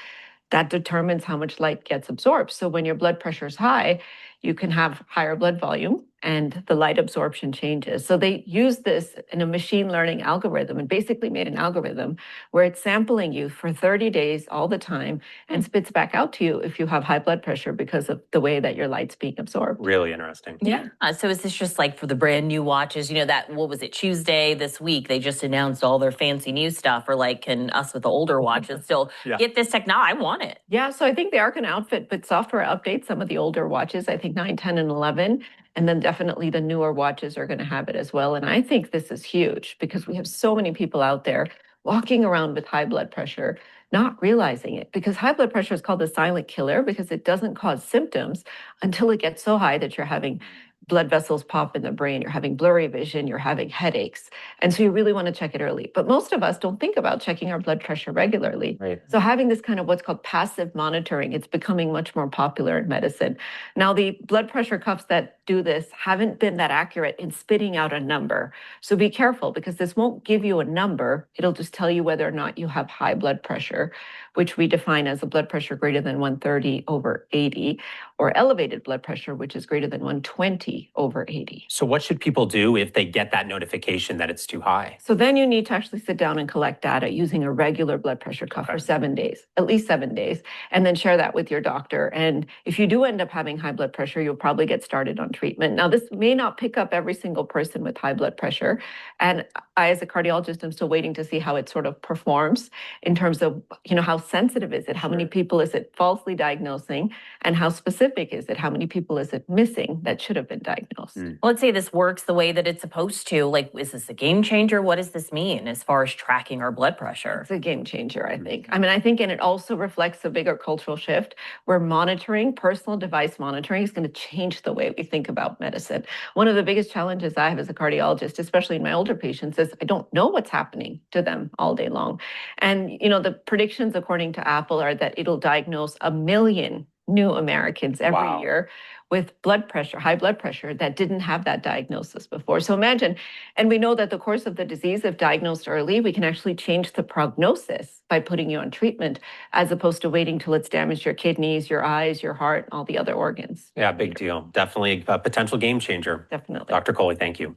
that determines how much light gets absorbed. So when your blood pressure is high, you can have higher blood volume and the light absorption changes. So they use this in a machine learning algorithm and basically made an algorithm where it's sampling you for 30 days all the time and spits back out to you if you have high blood pressure because of the way that your light's being absorbed. Really interesting. Yeah. So is this just like for the brand new watches? You know, that, what was it, Tuesday this week, they just announced all their fancy new stuff, or like, can us with the older watches still get this tech? Now I want it. Yeah, so I think they are going to outfit with software updates some of the older watches, I think 9, 10, and 11. And then definitely the newer watches are going to have it as well. And I think this is huge because we have so many people out there walking around with high blood pressure, not realizing it, because high blood pressure is called the silent killer because it doesn't cause symptoms until it gets so high that you're having blood vessels pop in the brain, you're having blurry vision, you're having headaches. And so you really want to check it early. But most of us don't think about checking our blood pressure regularly. Right. So having this kind of what's called passive monitoring, it's becoming much more popular in medicine. Now, the blood pressure cuffs that do this haven't been that accurate in spitting out a number. So be careful because this won't give you a number. It'll just tell you whether or not you have high blood pressure, which we define as a blood pressure greater than 130/80, or elevated blood pressure, which is greater than 120. over 80. So what should people do if they get that notification that it's too high? So then you need to actually sit down and collect data using a regular blood pressure cuff for 7 days, at least 7 days, and then share that with your doctor. And if you do end up having high blood pressure, you'll probably get started on treatment. Now, this may not pick up every single person with high blood pressure. And I, as a cardiologist, am still waiting to see how it sort of performs in terms of, how sensitive is it? How many people is it falsely diagnosing? And how specific is it? How many people is it missing that should have been diagnosed? Let's say this works the way that it's supposed to. Like, is this a game changer? What does this mean as far as tracking our blood pressure? It's a game changer, I think. I mean, I think, and it also reflects a bigger cultural shift where monitoring, personal device monitoring, is going to change the way we think about medicine. One of the biggest challenges I have as a cardiologist, especially in my older patients, is I don't know what's happening to them all day long. And, the predictions according to Apple are that it'll diagnose 1 million new Americans every year with blood pressure, high blood pressure, that didn't have that diagnosis before. So imagine, and we know that the course of the disease, if diagnosed early, we can actually change the prognosis by putting you on treatment, as opposed to waiting till it's damaged your kidneys, your eyes, your heart, and all the other organs. Yeah, big deal. Definitely a potential game changer. Definitely. Dr. Coley, thank you.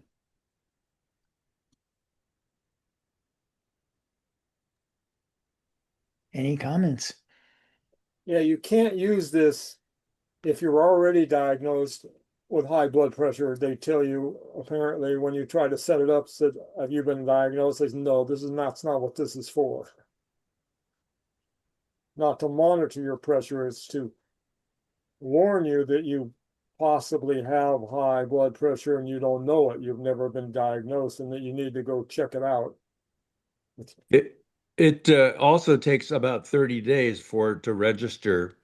Any comments? Yeah, you can't use this if you're already diagnosed with high blood pressure. They tell you, apparently, when you try to set it up, said, have you been diagnosed? They say, no, that's not what this is for. Not to monitor your pressure, it's to warn you that you possibly have high blood pressure and you don't know it. You've never been diagnosed, and that you need to go check it out. It also takes about 30 days for it to register.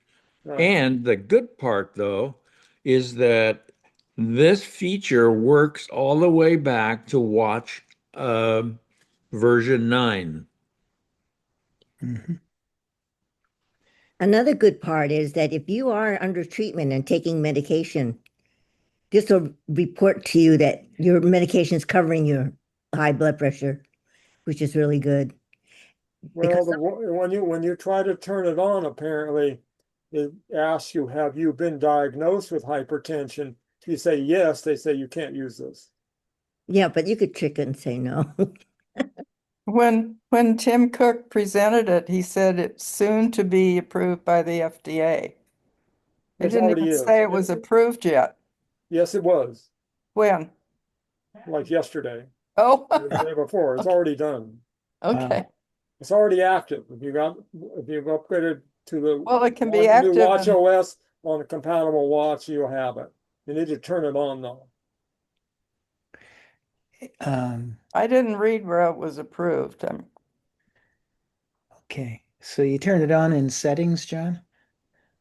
Right. And the good part, though, is that this feature works all the way back to watch version 9. Another good part is that if you are under treatment and taking medication, this will report to you that your medication is covering your high blood pressure, which is really good. Well, when you try to turn it on, apparently, it asks you, have you been diagnosed with hypertension? If you say yes, they say you can't use this. Yeah, but you could trick it and say no. When Tim Cook presented it, he said it's soon to be approved by the FDA. It didn't even say it was approved yet. Yes, it was. When? Like yesterday. Oh. The day before. It's already done. Okay. It's already active. If you've upgraded to the it can be active new Watch OS on a compatible watch, you'll have it. You need to turn it on though. I didn't read where it was approved. Okay, so you turn it on in settings, John?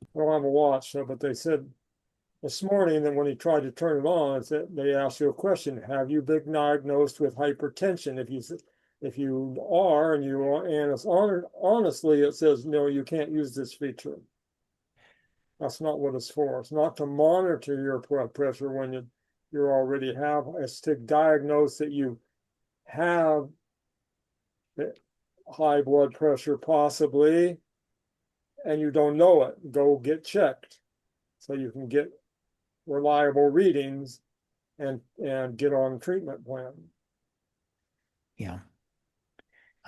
I don't have a watch, but they said this morning that when he tried to turn it on, they asked you a question: have you been diagnosed with hypertension? If you are, and you are, and honestly, it says no, you can't use this feature. That's not what it's for. It's not to monitor your blood pressure when you already have. It's to diagnose that you have high blood pressure possibly, and you don't know it. Go get checked so you can get reliable readings and get on a treatment plan. Yeah.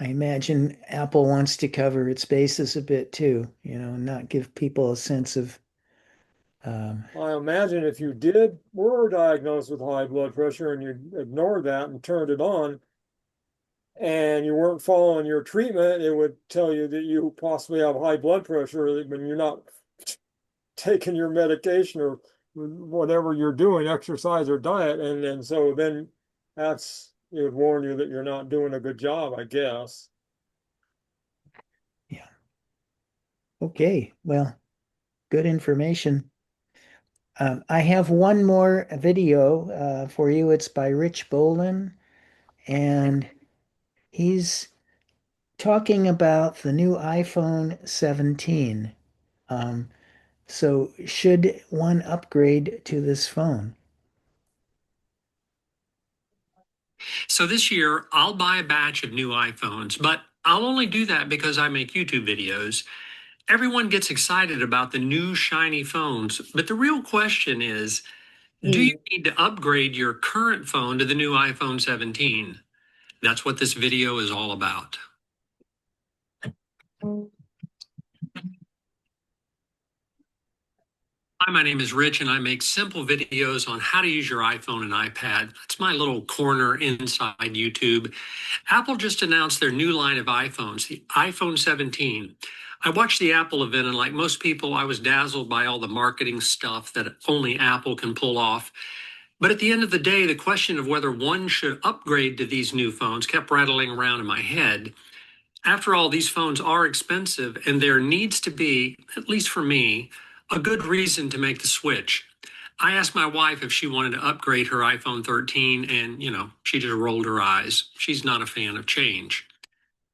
I imagine Apple wants to cover its bases a bit too, not give people a sense of. I imagine if you were diagnosed with high blood pressure and you ignored that and turned it on and you weren't following your treatment, it would tell you that you possibly have high blood pressure when you're not taking your medication or whatever you're doing, exercise or diet. And so then it would warn you that you're not doing a good job, I guess. Yeah. Okay. Well, good information. I have one more video for you. It's by Rich Bolin, and he's talking about the new iPhone 17. So should one upgrade to this phone? So this year, I'll buy a batch of new iPhones, but I'll only do that because I make YouTube videos. Everyone gets excited about the new shiny phones, but the real question is Do you need to upgrade your current phone to the new iPhone 17? That's what this video is all about. Hi, my name is Rich, and I make simple videos on how to use your iPhone and iPad. That's my little corner inside YouTube. Apple just announced their new line of iPhones, the iPhone 17. I watched the Apple event, and like most people, I was dazzled by all the marketing stuff that only Apple can pull off. But at the end of the day, the question of whether one should upgrade to these new phones kept rattling around in my head. After all, these phones are expensive, and there needs to be, at least for me, a good reason to make the switch. I asked my wife if she wanted to upgrade her iPhone 13, and, she just rolled her eyes. She's not a fan of change.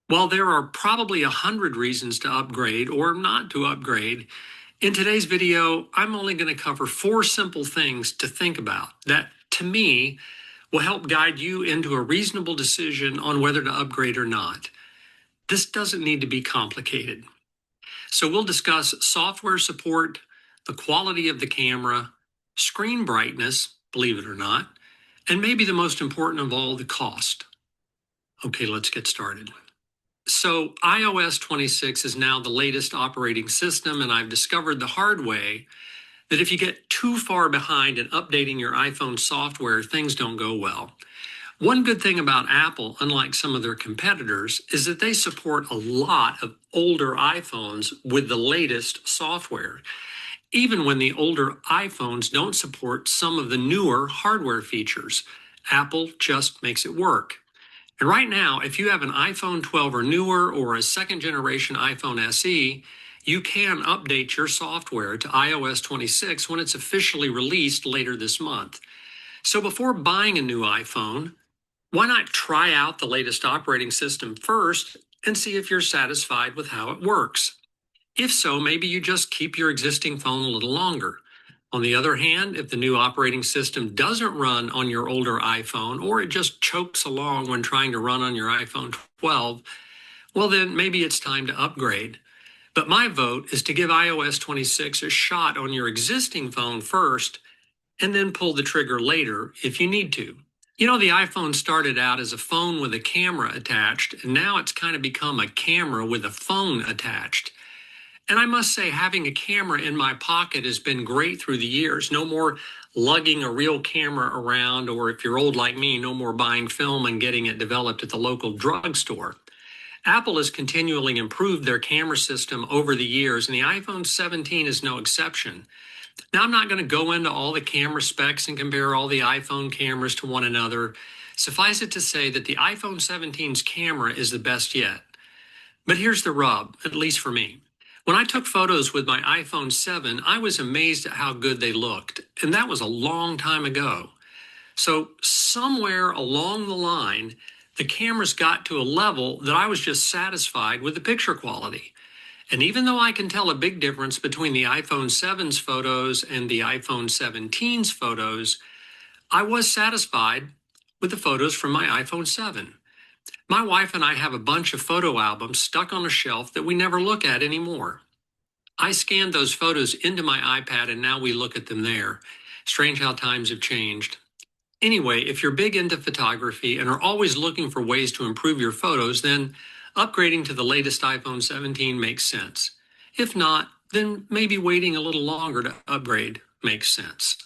While there are probably 100 reasons to upgrade or not to upgrade, in today's video, I'm only going to cover 4 simple things to think about that, to me, will help guide you into a reasonable decision on whether to upgrade or not. This doesn't need to be complicated. So we'll discuss software support, the quality of the camera, screen brightness, believe it or not, and maybe the most important of all, the cost. Okay, let's get started. So iOS 26 is now the latest operating system, and I've discovered the hard way that if you get too far behind in updating your iPhone software, things don't go well. One good thing about Apple, unlike some of their competitors, is that they support a lot of older iPhones with the latest software, even when the older iPhones don't support some of the newer hardware features. Apple just makes it work. And right now, if you have an iPhone 12 or newer or a second generation iPhone SE, you can update your software to iOS 26 when it's officially released later this month. So before buying a new iPhone, why not try out the latest operating system first and see if you're satisfied with how it works? If so, maybe you just keep your existing phone a little longer. On the other hand, if the new operating system doesn't run on your older iPhone, or it just chokes along when trying to run on your iPhone 12, well then maybe it's time to upgrade. But my vote is to give iOS 26 a shot on your existing phone first, and then pull the trigger later if you need to. The iPhone started out as a phone with a camera attached, and now it's kind of become a camera with a phone attached. And I must say, having a camera in my pocket has been great through the years. No more lugging a real camera around, or if you're old like me, no more buying film and getting it developed at the local drugstore. Apple has continually improved their camera system over the years, and the iPhone 17 is no exception. Now, I'm not going to go into all the camera specs and compare all the iPhone cameras to one another. Suffice it to say that the iPhone 17's camera is the best yet. But here's the rub, at least for me. When I took photos with my iPhone 7, I was amazed at how good they looked, and that was a long time ago. So somewhere along the line, the cameras got to a level that I was just satisfied with the picture quality. And even though I can tell a big difference between the iPhone 7's photos and the iPhone 17's photos, I was satisfied with the photos from my iPhone 7. My wife and I have a bunch of photo albums stuck on a shelf that we never look at anymore. I scanned those photos into my iPad, and now we look at them there. Strange how times have changed. Anyway, if you're big into photography and are always looking for ways to improve your photos, then upgrading to the latest iPhone 17 makes sense. If not, then maybe waiting a little longer to upgrade makes sense.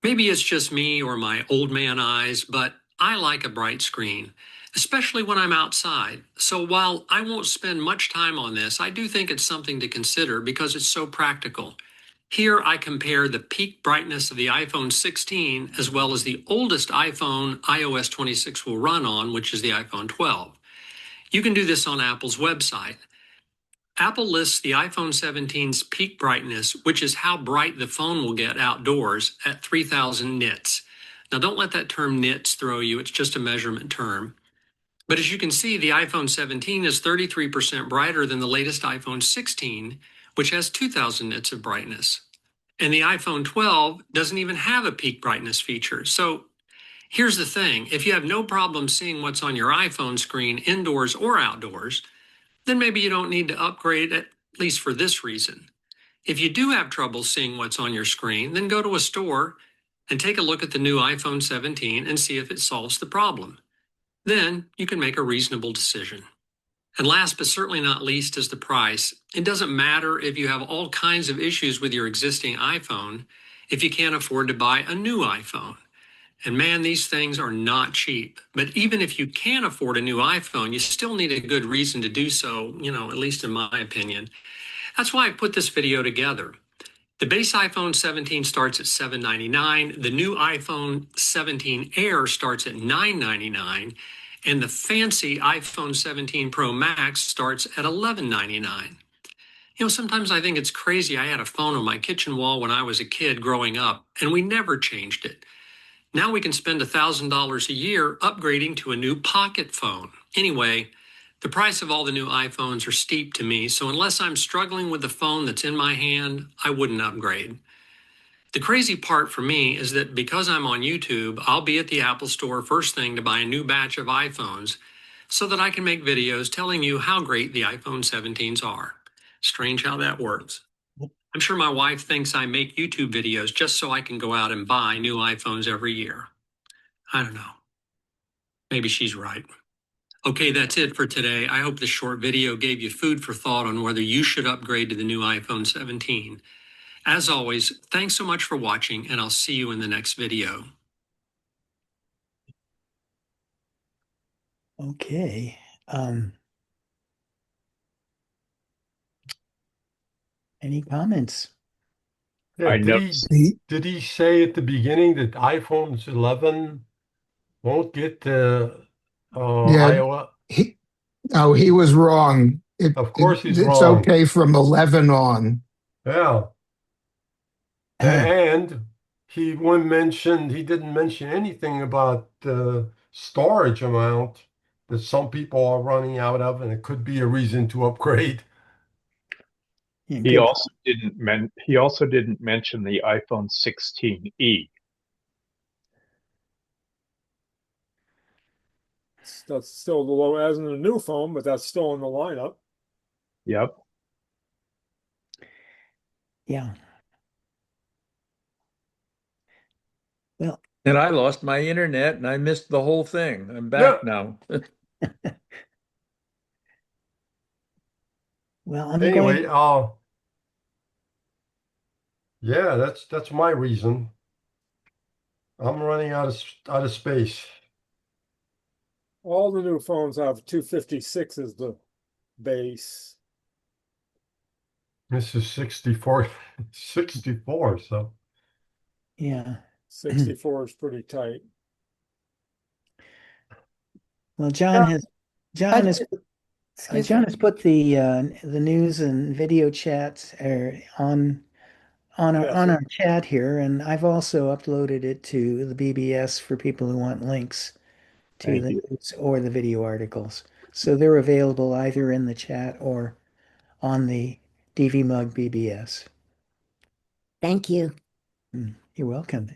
Maybe it's just me or my old man eyes, but I like a bright screen, especially when I'm outside. So while I won't spend much time on this, I do think it's something to consider because it's so practical. Here I compare the peak brightness of the iPhone 16 as well as the oldest iPhone iOS 26 will run on, which is the iPhone 12. You can do this on Apple's website. Apple lists the iPhone 17's peak brightness, which is how bright the phone will get outdoors, at 3,000 nits. Now don't let that term nits throw you, it's just a measurement term. But as you can see, the iPhone 17 is 33% brighter than the latest iPhone 16, which has 2,000 nits of brightness. And the iPhone 12 doesn't even have a peak brightness feature. So here's the thing, if you have no problem seeing what's on your iPhone screen indoors or outdoors, then maybe you don't need to upgrade, at least for this reason. If you do have trouble seeing what's on your screen, then go to a store and take a look at the new iPhone 17 and see if it solves the problem. Then you can make a reasonable decision. And last but certainly not least is the price. It doesn't matter if you have all kinds of issues with your existing iPhone if you can't afford to buy a new iPhone. And man, these things are not cheap. But even if you can afford a new iPhone, you still need a good reason to do so, at least in my opinion. That's why I put this video together. The base iPhone 17 starts at $799. The new iPhone 17 Air starts at $999. And the fancy iPhone 17 Pro Max starts at $1199. Sometimes I think it's crazy. I had a phone on my kitchen wall when I was a kid growing up, and we never changed it. Now we can spend $1,000 a year upgrading to a new pocket phone. Anyway, the price of all the new iPhones are steep to me, so unless I'm struggling with the phone that's in my hand, I wouldn't upgrade. The crazy part for me is that because I'm on YouTube, I'll be at the Apple Store first thing to buy a new batch of iPhones so that I can make videos telling you how great the iPhone 17s are. Strange how that works. I'm sure my wife thinks I make YouTube videos just so I can go out and buy new iPhones every year. I don't know. Maybe she's right. Okay, that's it for today. I hope this short video gave you food for thought on whether you should upgrade to the new iPhone 17. As always, thanks so much for watching, and I'll see you in the next video. Okay. Any comments? Yeah, I know. did he say at the beginning that iPhones 11 won't get Yeah, iOS? no, he was wrong. Of course he's It's wrong. okay from 11 on. Yeah. And he didn't mention anything about the storage amount that some people are running out of, and it could be a reason to upgrade. Yeah, He also didn't mention the iPhone 16e. That's still the low as in a new phone, but that's still in the lineup. Yep. Yeah. Well, and I lost my internet and I missed the whole thing. I'm back now. Well, I'm Anyway, going. yeah, that's my reason. I'm running out of space. All the new phones have 256 as the base. This is 64, 64, so. Yeah. 64 is pretty tight. Well, John has put the news and video chats on our chat here, and I've also uploaded it to the BBS for people who want links to the news or the video articles. So they're available either in the chat or on the DVMUG BBS. Thank you. You're welcome.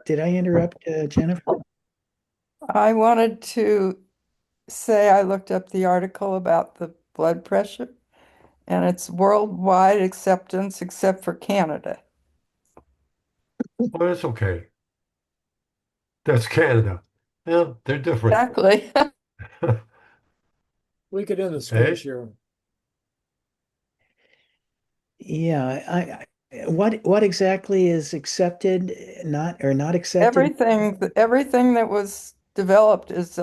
Did I interrupt, Jennifer? I wanted to say I looked up the article about the blood pressure, and it's worldwide acceptance except for Canada. Well, that's okay. That's Canada. Yeah, they're different. Exactly. We could end the screen share. Yeah, what exactly is accepted, not accepted? Everything that was developed is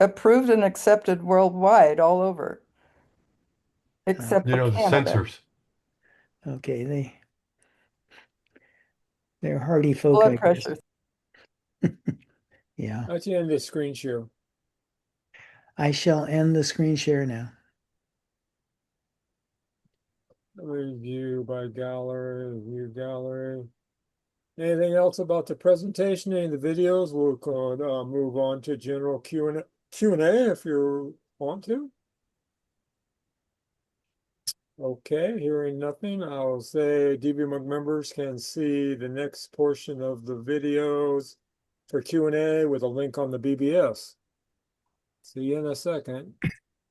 approved and accepted worldwide, all over, except for the Canada. sensors. Okay, they're hardy folk, Blood I guess. pressure. Yeah. Let's end the screen share. I shall end the screen share now. Review by gallery, review gallery. Anything else about the presentation? Any of the videos? We'll move on to general Q&A if you want to. Okay, hearing nothing, I'll say DVMUG members can see the next portion of the videos for Q&A with a link on the BBS. See you in a second.